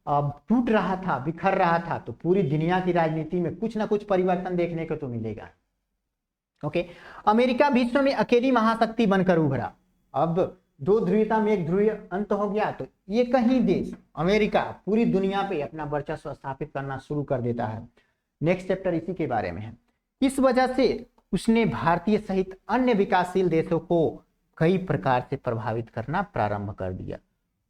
A: टूट रहा था, बिखर रहा था, तो पूरी दुनिया की राजनीति में कुछ ना कुछ परिवर्तन देखने को तो मिलेगा। ओके, अमेरिका विश्व में अकेली महाशक्ति बनकर उभरा। अब दो ध्रुवीयता में एक ध्रुवीय अंत हो गया, तो ये कहीं देश अमेरिका पूरी दुनिया पे अपना वर्चस्व स्थापित करना शुरू कर देता है। नेक्स्ट चैप्टर इसी के बारे में है। इस वजह से उसने भारतीय सहित अन्य विकासशील देशों को कई प्रकार से प्रभावित करना प्रारंभ कर दिया।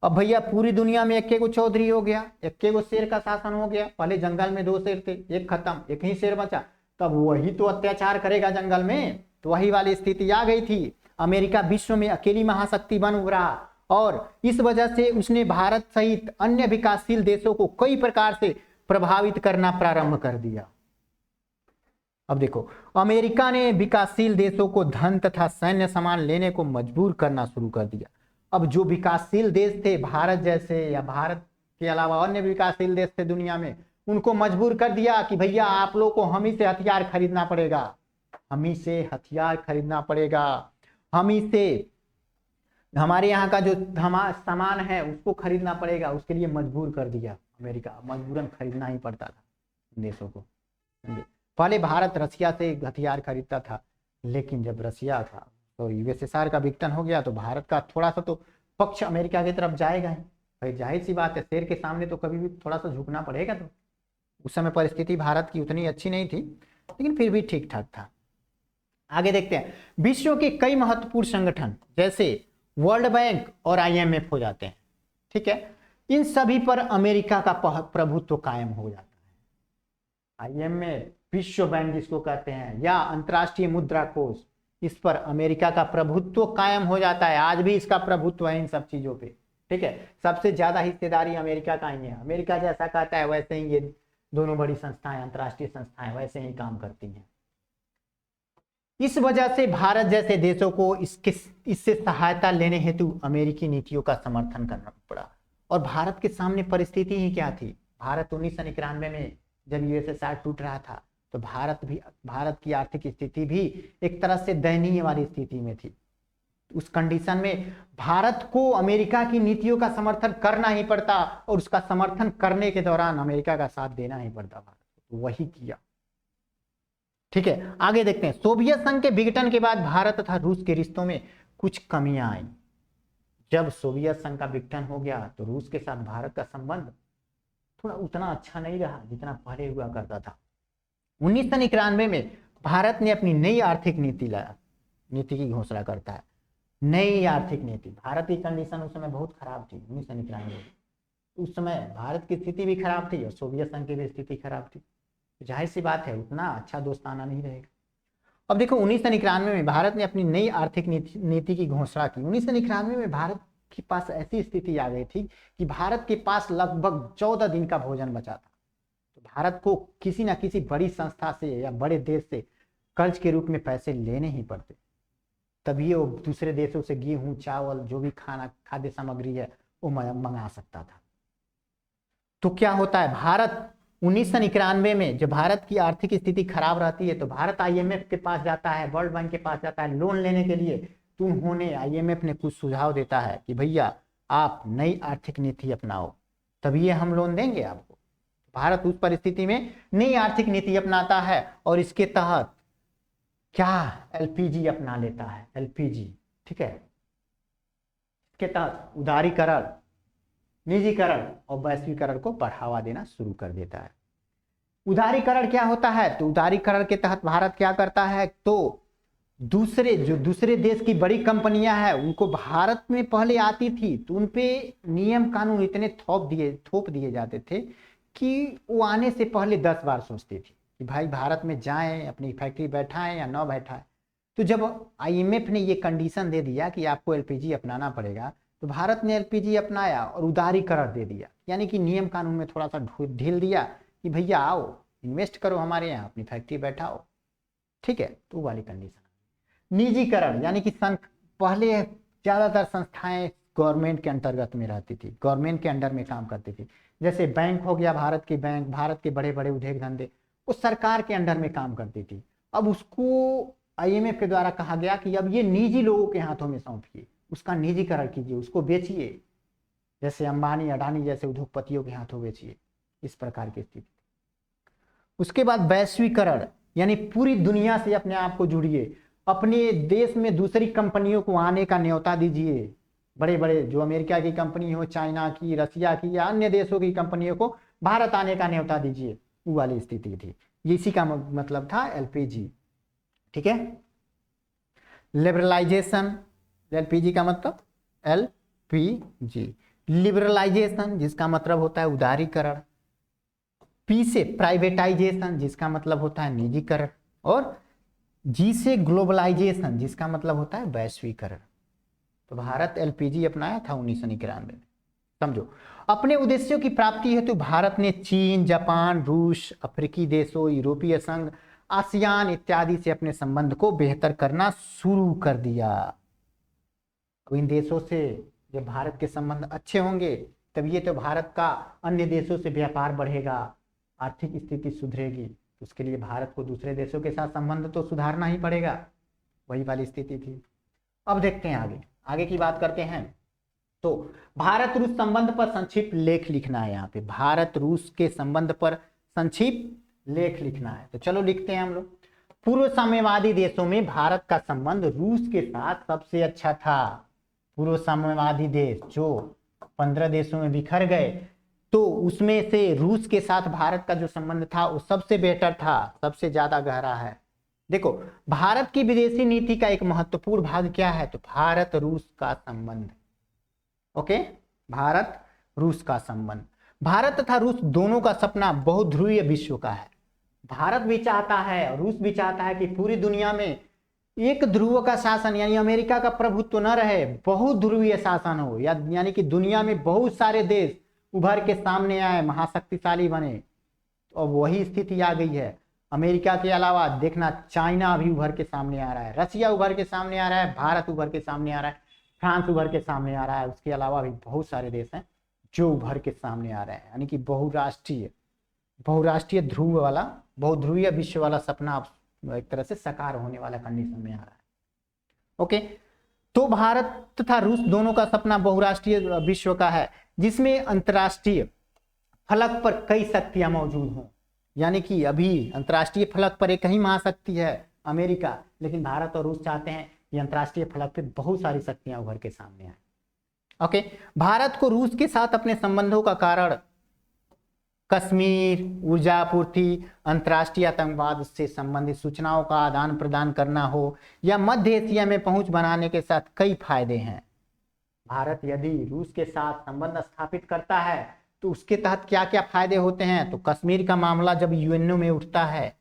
A: अब भैया पूरी दुनिया में एक चौधरी हो गया, एक शेर का शासन हो गया। पहले जंगल में 2 शेर थे, एक खत्म, एक ही शेर बचा, तब वही तो अत्याचार करेगा जंगल में, तो वही वाली स्थिति आ गई थी। अमेरिका विश्व में अकेली महाशक्ति बन उभरा और इस वजह से उसने भारत सहित अन्य विकासशील देशों को कई प्रकार से प्रभावित करना प्रारंभ कर दिया। अब देखो, अमेरिका ने विकासशील देशों को धन तथा सैन्य सामान लेने को मजबूर करना शुरू कर दिया। अब जो विकासशील देश थे, भारत जैसे या भारत के अलावा अन्य विकासशील देश थे दुनिया में, उनको मजबूर कर दिया कि भैया आप लोग को हम ही से हथियार खरीदना पड़ेगा, हम ही से हथियार खरीदना पड़ेगा, हम ही से हमारे यहाँ का जो सामान है उसको खरीदना पड़ेगा। उसके लिए मजबूर कर दिया अमेरिका, मजबूरन खरीदना ही पड़ता था देशों को। पहले भारत रसिया से हथियार खरीदता था, लेकिन जब रसिया था तो यूएसएसआर का विघटन हो गया, तो भारत का थोड़ा सा तो पक्ष अमेरिका की तरफ जाएगा ही। भाई जाहिर सी बात है, शेर के सामने तो कभी भी थोड़ा सा झुकना पड़ेगा। तो उस समय परिस्थिति भारत की उतनी अच्छी नहीं थी, लेकिन फिर भी ठीक ठाक था। आगे देखते हैं, विश्व के कई महत्वपूर्ण संगठन जैसे वर्ल्ड बैंक और IMF हो जाते हैं, ठीक है, इन सभी पर अमेरिका का प्रभुत्व कायम हो जाता है। IMF, विश्व बैंक जिसको कहते हैं, या अंतर्राष्ट्रीय मुद्रा कोष, इस पर अमेरिका का प्रभुत्व कायम हो जाता है। आज भी इसका प्रभुत्व है इन सब चीजों पे, ठीक है। सबसे ज्यादा हिस्सेदारी अमेरिका का ही है। अमेरिका जैसा कहता है वैसे ही ये दोनों बड़ी संस्थाएं, अंतर्राष्ट्रीय संस्थाएं वैसे ही काम करती हैं। इस वजह से भारत जैसे देशों को इससे सहायता लेने हेतु अमेरिकी नीतियों का समर्थन करना पड़ा। और भारत के सामने परिस्थिति ही क्या थी, भारत 1991 में जब यूएसएसआर टूट रहा था, तो भारत की आर्थिक स्थिति भी एक तरह से दयनीय वाली स्थिति में थी। उस कंडीशन में भारत को अमेरिका की नीतियों का समर्थन करना ही पड़ता, और उसका समर्थन करने के दौरान अमेरिका का साथ देना ही पड़ता भारत को। तो वही किया, ठीक है। आगे देखते हैं, सोवियत संघ के विघटन के बाद भारत तथा रूस के रिश्तों में कुछ कमियां आई। जब सोवियत संघ का विघटन हो गया, तो रूस के साथ भारत का संबंध थोड़ा उतना अच्छा नहीं रहा जितना पहले हुआ करता था। 1991 में भारत ने अपनी नई आर्थिक नीति की घोषणा करता है। नई आर्थिक नीति, भारत की कंडीशन उस समय बहुत खराब थी 1991 में। उस समय भारत की स्थिति भी खराब थी और सोवियत संघ की भी स्थिति खराब थी। जाहिर सी बात है उतना अच्छा दोस्ताना नहीं रहेगा। अब देखो 1991 में भारत ने अपनी नई आर्थिक नीति की घोषणा की। 1991 में भारत के पास ऐसी स्थिति आ गई थी कि भारत के पास लगभग 14 दिन का भोजन बचा था। तो भारत को किसी ना किसी बड़ी संस्था से या बड़े देश से कर्ज के रूप में पैसे लेने ही पड़ते, तभी वो दूसरे देशों से गेहूं चावल जो भी खाद्य सामग्री है वो मंगा सकता था। तो क्या होता है, भारत 1991 में जब भारत की आर्थिक स्थिति खराब रहती है तो भारत आईएमएफ के पास जाता है, वर्ल्ड बैंक के पास जाता है लोन लेने के लिए। तो उन्होंने आईएमएफ ने कुछ सुझाव देता है कि भैया आप नई आर्थिक नीति अपनाओ तभी हम लोन देंगे आपको। भारत उस परिस्थिति में नई आर्थिक नीति अपनाता है और इसके तहत क्या एलपीजी अपना लेता है, एलपीजी, ठीक है। इसके तहत उदारीकरण, निजीकरण और वैश्वीकरण को बढ़ावा देना शुरू कर देता है। उदारीकरण क्या होता है, तो उदारीकरण के तहत भारत क्या करता है, तो दूसरे देश की बड़ी कंपनियां हैं उनको भारत में पहले आती थी तो उनपे नियम कानून इतने थोप दिए जाते थे कि वो आने से पहले 10 बार सोचती थी कि भाई भारत में जाएं, अपनी फैक्ट्री बैठाएं या न बैठाएं। तो जब आईएमएफ ने ये कंडीशन दे दिया कि आपको एलपीजी अपनाना पड़ेगा तो भारत ने एलपीजी अपनाया और उदारीकरण दे दिया, यानी कि नियम कानून में थोड़ा सा ढील दिया कि भैया आओ इन्वेस्ट करो हमारे यहाँ, अपनी फैक्ट्री बैठाओ, ठीक है। तो वाली कंडीशन। निजीकरण यानी कि पहले ज्यादातर संस्थाएं गवर्नमेंट के अंतर्गत में रहती थी, गवर्नमेंट के अंडर में काम करती थी। जैसे बैंक हो गया, भारत के बैंक, भारत के बड़े बड़े उद्योग धंधे वो सरकार के अंडर में काम करती थी। अब उसको आईएमएफ के द्वारा कहा गया कि अब ये निजी लोगों के हाथों में सौंपिए, उसका निजीकरण कीजिए, उसको बेचिए, जैसे अंबानी अडानी जैसे उद्योगपतियों के हाथों बेचिए, इस प्रकार की स्थिति। उसके बाद वैश्वीकरण यानी पूरी दुनिया से अपने आप को जुड़िए, अपने देश में दूसरी कंपनियों को आने का न्योता दीजिए। बड़े बड़े जो अमेरिका की कंपनी हो, चाइना की, रसिया की या अन्य देशों की कंपनियों को भारत आने का न्योता दीजिए, वो वाली स्थिति थी। इसी का मतलब था एलपीजी, ठीक है। लिबरलाइजेशन, एलपीजी का मतलब एलपीजी, लिबरलाइजेशन जिसका मतलब होता है उदारीकरण, पी से प्राइवेटाइजेशन जिसका मतलब होता है निजीकरण, और जी से ग्लोबलाइजेशन जिसका मतलब होता है वैश्वीकरण। तो भारत एलपीजी अपनाया था 1991 में। समझो, अपने उद्देश्यों की प्राप्ति हेतु भारत ने चीन, जापान, रूस, अफ्रीकी देशों, यूरोपीय संघ, आसियान इत्यादि से अपने संबंध को बेहतर करना शुरू कर दिया। अब इन देशों से जब भारत के संबंध अच्छे होंगे तब ये तो भारत का अन्य देशों से व्यापार बढ़ेगा, आर्थिक स्थिति सुधरेगी। उसके लिए भारत को दूसरे देशों के साथ संबंध तो सुधारना ही पड़ेगा, वही वाली स्थिति थी। अब देखते हैं आगे की बात करते हैं। तो भारत रूस संबंध पर संक्षिप्त लेख लिखना है। यहाँ पे भारत रूस के संबंध पर संक्षिप्त लेख लिखना है, तो चलो लिखते हैं हम लोग। पूर्व साम्यवादी देशों में भारत का संबंध रूस के साथ सबसे अच्छा था। पूर्व साम्यवादी देश जो 15 देशों में बिखर गए, तो उसमें से रूस के साथ भारत का जो संबंध था वो सबसे बेहतर था, सबसे ज्यादा गहरा है। देखो, भारत की विदेशी नीति का एक महत्वपूर्ण भाग क्या है, तो भारत रूस का संबंध। ओके, भारत रूस का संबंध। भारत तथा रूस दोनों का सपना बहुध्रुवीय विश्व का है। भारत भी चाहता है और रूस भी चाहता है कि पूरी दुनिया में एक ध्रुव का शासन यानी अमेरिका का प्रभुत्व न रहे, बहुध्रुवीय शासन हो, यानी कि दुनिया में बहुत सारे देश उभर के सामने आए, महाशक्तिशाली बने। और वही स्थिति आ गई है। अमेरिका के अलावा देखना, चाइना भी उभर के सामने आ रहा है, रसिया उभर के सामने आ रहा है, भारत उभर के सामने आ रहा है, फ्रांस उभर के सामने आ रहा है। उसके अलावा भी बहुत सारे देश हैं जो उभर के सामने आ रहे हैं, यानी कि बहुराष्ट्रीय ध्रुव वाला, बहुध्रुवीय विश्व वाला सपना एक तरह से साकार होने वाला कंडीशन में आ रहा है। ओके, तो भारत तथा रूस दोनों का सपना बहुराष्ट्रीय विश्व का है, जिसमें अंतरराष्ट्रीय फलक पर कई शक्तियां मौजूद हों। यानी कि अभी अंतरराष्ट्रीय फलक पर एक ही महाशक्ति है अमेरिका, लेकिन भारत और रूस चाहते हैं कि अंतरराष्ट्रीय फलक पे बहुत सारी शक्तियां उभर के सामने आए। ओके, भारत को रूस के साथ अपने संबंधों का कारण कश्मीर, ऊर्जा आपूर्ति, अंतरराष्ट्रीय आतंकवाद से संबंधित सूचनाओं का आदान प्रदान करना हो या मध्य एशिया में पहुंच बनाने के साथ कई फायदे हैं। भारत यदि रूस के साथ संबंध स्थापित करता है तो उसके तहत क्या क्या फायदे होते हैं। तो कश्मीर का मामला जब यूएनओ में उठता है,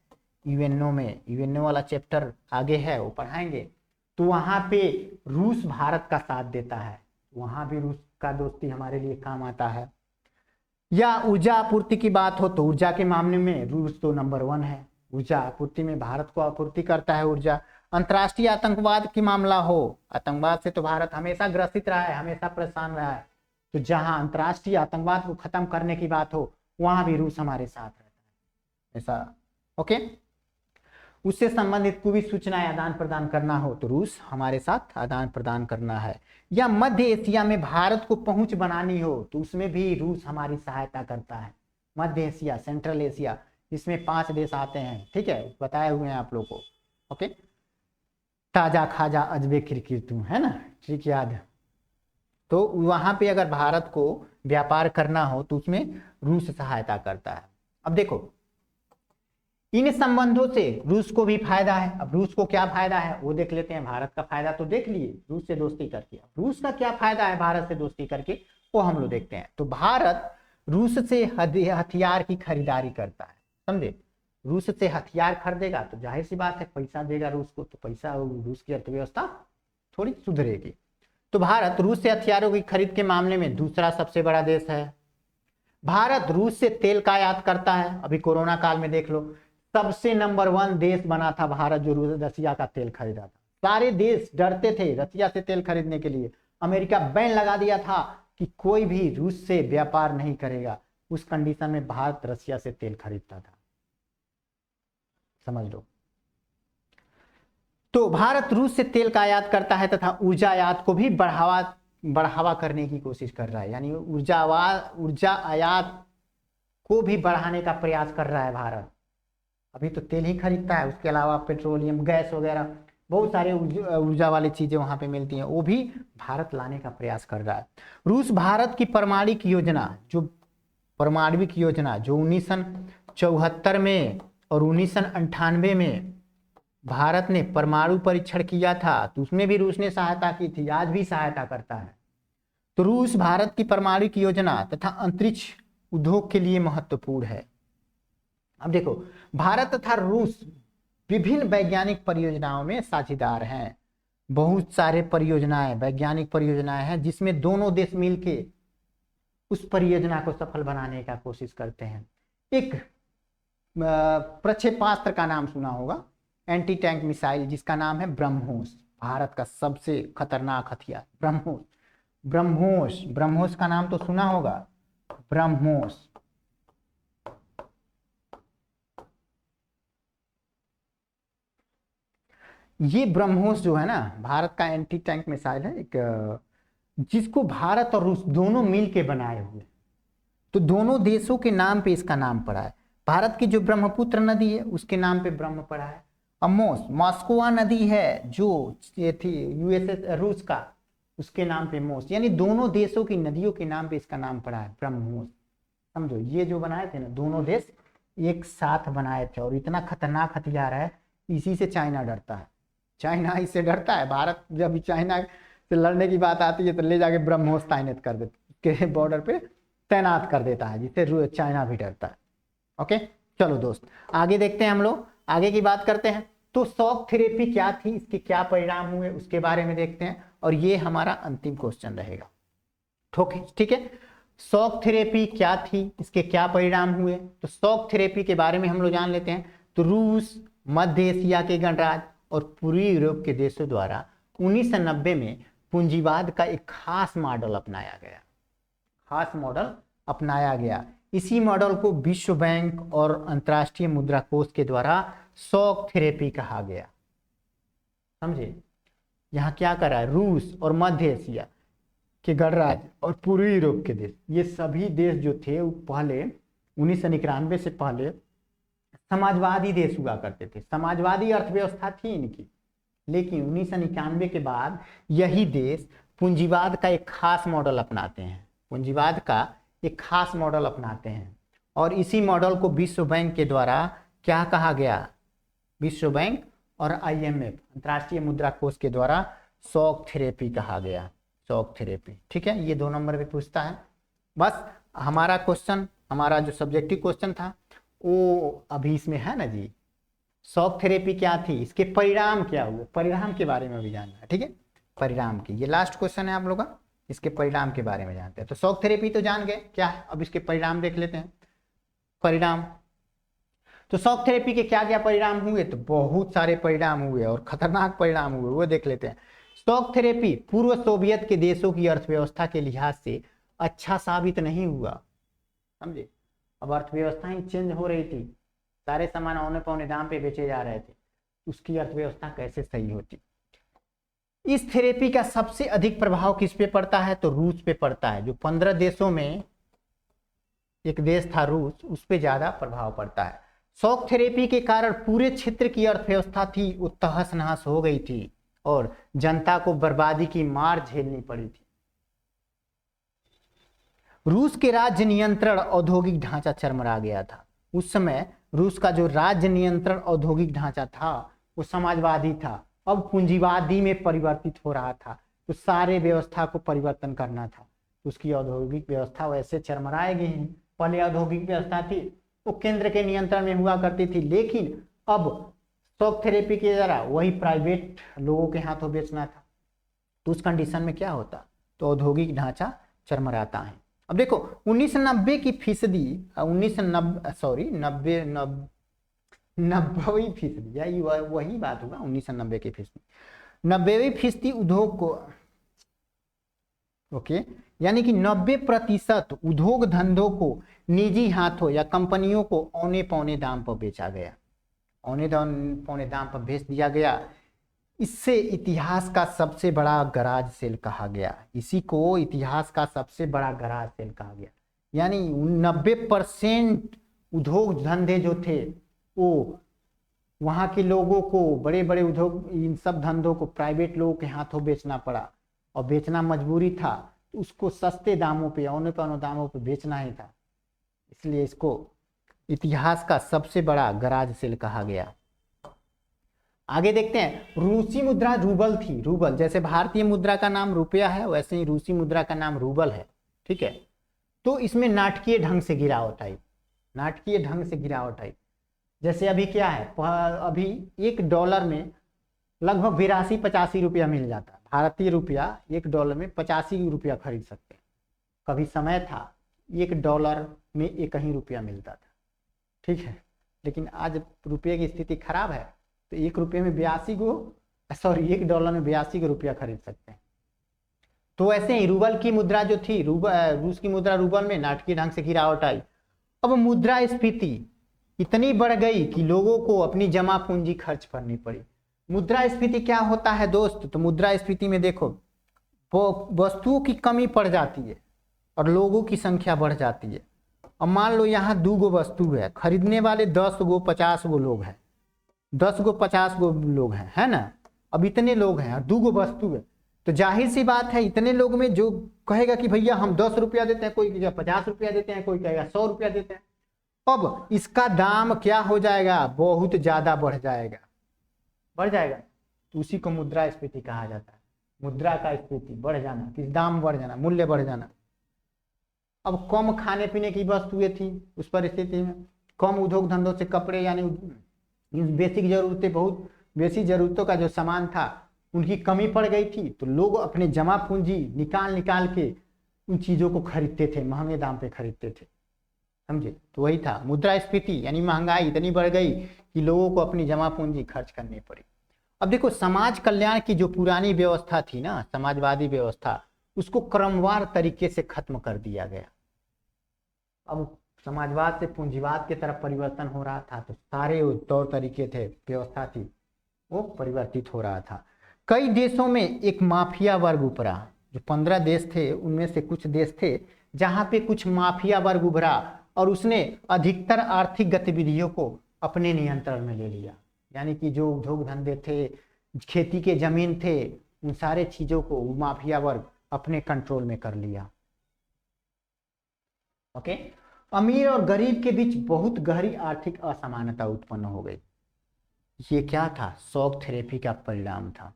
A: यूएनओ वाला चैप्टर आगे है वो पढ़ाएंगे, तो वहां पे रूस भारत का साथ देता है, वहां भी रूस का दोस्ती हमारे लिए काम आता है। या ऊर्जा आपूर्ति की बात हो तो ऊर्जा के मामले में रूस तो नंबर 1 है, ऊर्जा आपूर्ति में भारत को आपूर्ति करता है ऊर्जा। अंतर्राष्ट्रीय आतंकवाद की मामला हो, आतंकवाद से तो भारत हमेशा ग्रसित रहा है, हमेशा परेशान रहा है, तो जहां अंतर्राष्ट्रीय आतंकवाद को खत्म करने की बात हो वहां भी रूस हमारे साथ रहता है, ऐसा। ओके, उससे संबंधित कोई भी सूचनाएं आदान प्रदान करना हो तो रूस हमारे साथ आदान प्रदान करना है। या मध्य एशिया में भारत को पहुंच बनानी हो तो उसमें भी रूस हमारी सहायता करता है। मध्य एशिया, सेंट्रल एशिया, इसमें 5 देश आते हैं, ठीक है, बताए हुए हैं आप लोग को। ओके, ताजा खाजा अजबे किरकिरतू, है ना, ठीक याद है। तो वहां पे अगर भारत को व्यापार करना हो तो उसमें रूस सहायता करता है। अब देखो इन संबंधों से रूस को भी फायदा है। अब रूस को क्या फायदा है वो देख लेते हैं। भारत का फायदा तो देख लिए, रूस से दोस्ती करके। रूस का क्या फायदा है भारत से दोस्ती करके वो हम लोग देखते हैं। तो भारत रूस से हथियार की खरीदारी करता है, समझे। रूस से हथियार खरीदेगा तो जाहिर सी बात है पैसा देगा रूस को, तो पैसा रूस की अर्थव्यवस्था थोड़ी सुधरेगी। तो भारत रूस से हथियारों की खरीद के मामले में दूसरा सबसे बड़ा देश है। भारत रूस से तेल का आयात करता है। अभी कोरोना काल में देख लो, सबसे नंबर 1 देश बना था भारत जो रसिया का तेल खरीदा था। सारे देश डरते थे रसिया से तेल खरीदने के लिए। अमेरिका बैन लगा दिया था कि कोई भी रूस से व्यापार नहीं करेगा। उस कंडीशन में भारत रसिया से तेल खरीदता था, समझ लो। तो भारत रूस से तेल का आयात करता है तथा ऊर्जा आयात को भी बढ़ावा करने की कोशिश कर रहा है। यानी ऊर्जा आयात को भी बढ़ाने का प्रयास कर रहा है भारत। अभी तो तेल ही खरीदता है, उसके अलावा पेट्रोलियम, गैस वगैरह बहुत सारे ऊर्जा वाली चीजें वहां पे मिलती हैं, वो भी भारत लाने का प्रयास कर रहा है। रूस भारत की परमाणुक योजना जो 1974 में और 1998 में भारत ने परमाणु परीक्षण किया था, तो उसमें भी रूस ने सहायता की थी, आज भी सहायता करता है। तो रूस भारत की परमाणु योजना तथा अंतरिक्ष उद्योग के लिए महत्वपूर्ण है। अब देखो भारत तथा रूस विभिन्न वैज्ञानिक परियोजनाओं में साझेदार हैं। बहुत सारे परियोजनाएं, वैज्ञानिक परियोजनाएं हैं जिसमें दोनों देश मिलके उस परियोजना को सफल बनाने का कोशिश करते हैं। एक प्रक्षेपास्त्र का नाम सुना होगा, एंटी टैंक मिसाइल, जिसका नाम है ब्रह्मोस। भारत का सबसे खतरनाक हथियार ब्रह्मोस का नाम तो सुना होगा, ब्रह्मोस। ये ब्रह्मोस जो है ना भारत का एंटी टैंक मिसाइल है, एक जिसको भारत और रूस दोनों मिल के बनाए हुए। तो दोनों देशों के नाम पे इसका नाम पड़ा है। भारत की जो ब्रह्मपुत्र नदी है उसके नाम पे ब्रह्म पड़ा है। और मॉस्कोवा नदी है जो ये थी यूएसएस रूस का, उसके नाम पे मोस। यानी दोनों देशों की नदियों के नाम पे इसका नाम पड़ा है ब्रह्मोस। समझो ये जो बनाए थे ना दोनों देश एक साथ बनाए थे, और इतना खतरनाक हथियार है, इसी से चाइना डरता है। चाइना इससे डरता है। भारत जब चाइना से लड़ने की बात आती है तो ले जाके ब्रह्मोस तैनात कर देता है, बॉर्डर पे तैनात कर देता है, जिससे चाइना भी डरता है। ओके चलो दोस्त आगे देखते हैं, हम लोग आगे की बात करते हैं। तो शॉक थेरेपी क्या थी, इसके क्या परिणाम हुए उसके बारे में देखते हैं, और ये हमारा अंतिम क्वेश्चन रहेगा। ठीक है, शॉक थेरेपी क्या थी, इसके क्या परिणाम हुए। तो शॉक थेरेपी के बारे में हम लोग जान लेते हैं। तो रूस, मध्य एशिया के गणराज्य और पूर्वी यूरोप के देशों द्वारा 1990 में पूंजीवाद का एक खास मॉडल अपनाया गया। इसी मॉडल को विश्व बैंक और अंतर्राष्ट्रीय मुद्रा कोष के द्वारा शॉक थेरेपी कहा गया। समझे, यहाँ क्या कर रहा है, रूस और मध्य एशिया के गणराज्य और पूर्वी यूरोप के देश, ये सभी देश जो थे वो पहले 1991 से पहले समाजवादी देश हुआ करते थे, समाजवादी अर्थव्यवस्था थी इनकी। लेकिन 1991 के बाद यही देश पूंजीवाद का एक खास मॉडल अपनाते हैं, और इसी मॉडल को विश्व बैंक के द्वारा क्या कहा गया, विश्व बैंक और IMF अंतर्राष्ट्रीय मुद्रा कोष के द्वारा शॉक थेरेपी कहा गया। शॉक थेरेपी, ठीक है, ये 2 नंबर पे पूछता है। बस हमारा क्वेश्चन, हमारा जो सब्जेक्टिव क्वेश्चन था वो अभी इसमें है ना जी, शॉक थेरेपी क्या थी, इसके परिणाम क्या हुए, परिणाम के बारे में भी जानना है। ठीक है, परिणाम की, ये लास्ट क्वेश्चन है आप लोग का, इसके परिणाम के बारे में जानते हैं। तो शॉक थेरेपी तो जान गए क्या है, अब इसके परिणाम देख लेते हैं। परिणाम, तो शॉक थेरेपी के क्या क्या परिणाम हुए, तो बहुत सारे परिणाम हुए और खतरनाक परिणाम हुए, वो देख लेते हैं। शॉक थेरेपी पूर्व सोवियत के देशों की अर्थव्यवस्था के लिहाज से अच्छा साबित नहीं हुआ, समझे। अब अर्थव्यवस्था ही चेंज हो रही थी, सारे सामान औने पौने दाम पे बेचे जा रहे थे, उसकी अर्थव्यवस्था कैसे सही होती। इस थेरेपी का सबसे अधिक प्रभाव किस पे पड़ता है, तो रूस पे पड़ता है। जो 15 देशों में एक देश था रूस, उस पे ज्यादा प्रभाव पड़ता है। शॉक थेरेपी के कारण पूरे क्षेत्र की अर्थव्यवस्था थी वो तहस नहस हो गई थी और जनता को बर्बादी की मार झेलनी पड़ी थी। रूस के राज्य नियंत्रण औद्योगिक ढांचा चरमरा गया था। उस समय रूस का जो राज्य नियंत्रण औद्योगिक ढांचा था वो समाजवादी था, अब पूंजीवादी में परिवर्तित हो रहा था, तो सारे व्यवस्था को परिवर्तन करना था। तो उसकी औद्योगिक व्यवस्था वैसे चरमराएगी ही। पहले औद्योगिक व्यवस्था थी वो केंद्र के नियंत्रण में हुआ करती थी, लेकिन अब शॉक थेरेपी के जरा वही प्राइवेट लोगों के हाथों बेचना था। तो उस कंडीशन में क्या होता, तो औद्योगिक ढांचा चरमराता है। अब देखो 1990 की फीसदी, 90वीं फीसदी, या वही बात होगा, 1990 की फीसदी, 90वीं फीसदी उद्योग को, ओके, यानी कि 90% उद्योग धंधों को निजी हाथों या कंपनियों को औने पौने दाम पर बेचा गया, औने पौने दाम पर बेच दिया गया। इससे इतिहास का सबसे बड़ा गराज सेल कहा गया, इसी को इतिहास का सबसे बड़ा गराज सेल कहा गया। यानी 90% उद्योग धंधे जो थे वो वहां के लोगों को, बड़े बड़े उद्योग, इन सब धंधों को प्राइवेट लोगों के हाथों बेचना पड़ा, और बेचना मजबूरी था, तो उसको सस्ते दामों पे, औने पौने दामों पे बेचना ही था, इसलिए इसको इतिहास का सबसे बड़ा गराज सेल कहा गया। आगे देखते हैं, रूसी मुद्रा रूबल थी। रूबल, जैसे भारतीय मुद्रा का नाम रुपया है वैसे ही रूसी मुद्रा का नाम रूबल है, ठीक है। तो इसमें नाटकीय ढंग से गिरावट आई, नाटकीय ढंग से गिरावट आई। जैसे अभी क्या है, अभी $1 में लगभग 82-85 रुपया मिल जाता है। भारतीय रुपया $1 में 85 रुपया खरीद सकते हैं। कभी समय था $1 में 1 ही रुपया मिलता था, ठीक है। लेकिन आज रुपये की स्थिति खराब है, तो $1 में $1 में 82 रुपया खरीद सकते हैं। तो ऐसे ही रूबल की मुद्रा जो थी, रूस की मुद्रा रूबल में नाटकीय ढंग से गिरावट आई। अब मुद्रास्फीति इतनी बढ़ गई कि लोगों को अपनी जमा पूंजी खर्च करनी पड़ी। मुद्रास्फीति क्या होता है दोस्त, तो मुद्रास्फीति में देखो वस्तुओं की कमी पड़ जाती है और लोगों की संख्या बढ़ जाती है। अब मान लो यहाँ 2 गो वस्तु है, खरीदने वाले 10 गो 50 गो लोग हैं, 10 गो 50 गो लोग हैं, है ना। अब इतने लोग हैं और 2 गो वस्तु है, तो जाहिर सी बात है इतने लोग में जो कहेगा कि भैया हम 10 रुपया देते हैं, कोई 50 रुपया देते हैं, कोई कहेगा 100 रुपया देते हैं। अब इसका दाम क्या हो जाएगा, बहुत ज्यादा बढ़ जाएगा, बढ़ जाएगा। तो उसी को मुद्रास्फीति कहा जाता है। मुद्रा का स्फीति, बढ़ जाना, किस दाम बढ़ जाना, मूल्य बढ़ जाना। अब कम खाने पीने की वस्तुएं थी, उस परिस्थिति में कम उद्योग धंधों से कपड़े, यानी बेसिक जरूरतें, बहुत बेसिक जरूरतों का जो सामान था उनकी कमी पड़ गई थी, तो लोग अपने जमा पूंजी निकाल निकाल के उन चीजों को खरीदते थे, महंगे दाम पे खरीदते थे, समझे। तो वही था मुद्रास्फीति, यानी महंगाई इतनी बढ़ गई कि लोगों को अपनी जमा पूंजी खर्च करनी पड़ी। अब देखो समाज कल्याण की जो पुरानी व्यवस्था थी ना, समाजवादी व्यवस्था, उसको क्रमवार तरीके से खत्म कर दिया गया। अब समाजवाद से पूंजीवाद की तरफ परिवर्तन हो रहा था, तो सारे तौर तरीके थे, व्यवस्था थी, वो परिवर्तित हो रहा था। कई देशों में एक माफिया वर्ग उभरा। जो 15 देश थे उनमें से कुछ देश थे जहां पे कुछ माफिया वर्ग उभरा और उसने अधिकतर आर्थिक गतिविधियों को अपने नियंत्रण में ले लिया। यानी कि जो उद्योग धंधे थे, खेती के जमीन थे, उन सारे चीजों को माफिया वर्ग अपने कंट्रोल में कर लिया। ओके, अमीर और गरीब के बीच बहुत गहरी आर्थिक असमानता उत्पन्न हो गई। ये क्या था, शॉक थेरेपी का परिणाम था।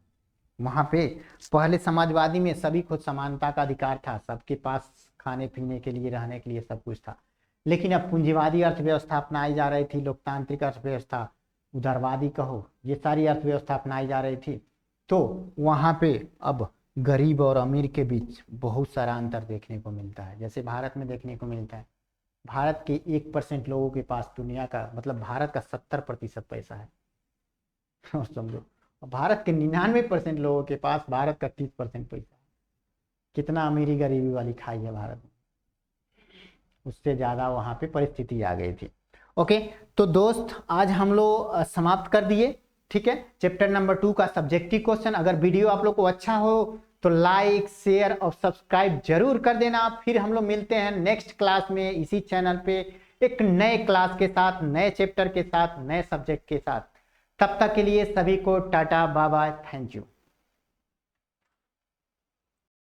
A: वहां पे पहले समाजवादी में सभी को समानता का अधिकार था, सबके पास खाने पीने के लिए, रहने के लिए सब कुछ था। लेकिन अब पूंजीवादी अर्थव्यवस्था अपनाई जा रही थी, लोकतांत्रिक अर्थव्यवस्था, उदारवादी कहो, ये सारी अर्थव्यवस्था अपनाई जा रही थी। तो वहाँ पे अब गरीब और अमीर के बीच बहुत सारा अंतर देखने को मिलता है। जैसे भारत में देखने को मिलता है, भारत के 1% लोगों के पास दुनिया का मतलब भारत का 70% पैसा है और समझो भारत के 99% लोगों के पास भारत का 30% पैसा है। कितना अमीरी गरीबी वाली खाई है भारत में, उससे ज़्यादा वहाँ पे परिस्थिति आ गई थी। ओके, तो दोस्त आज हम लोग समाप्त कर दिए, ठीक है, चैप्टर नंबर 2 का सब्जेक्टिव क्वेश्चन। अगर वीडियो आप लोग को अच्छा हो तो लाइक, शेयर और सब्सक्राइब जरूर कर देना। फिर हम लोग मिलते हैं नेक्स्ट क्लास में इसी चैनल पे एक नए क्लास के साथ, नए चैप्टर के साथ, नए सब्जेक्ट के साथ। तब तक के लिए सभी को tata bye bye, thank you.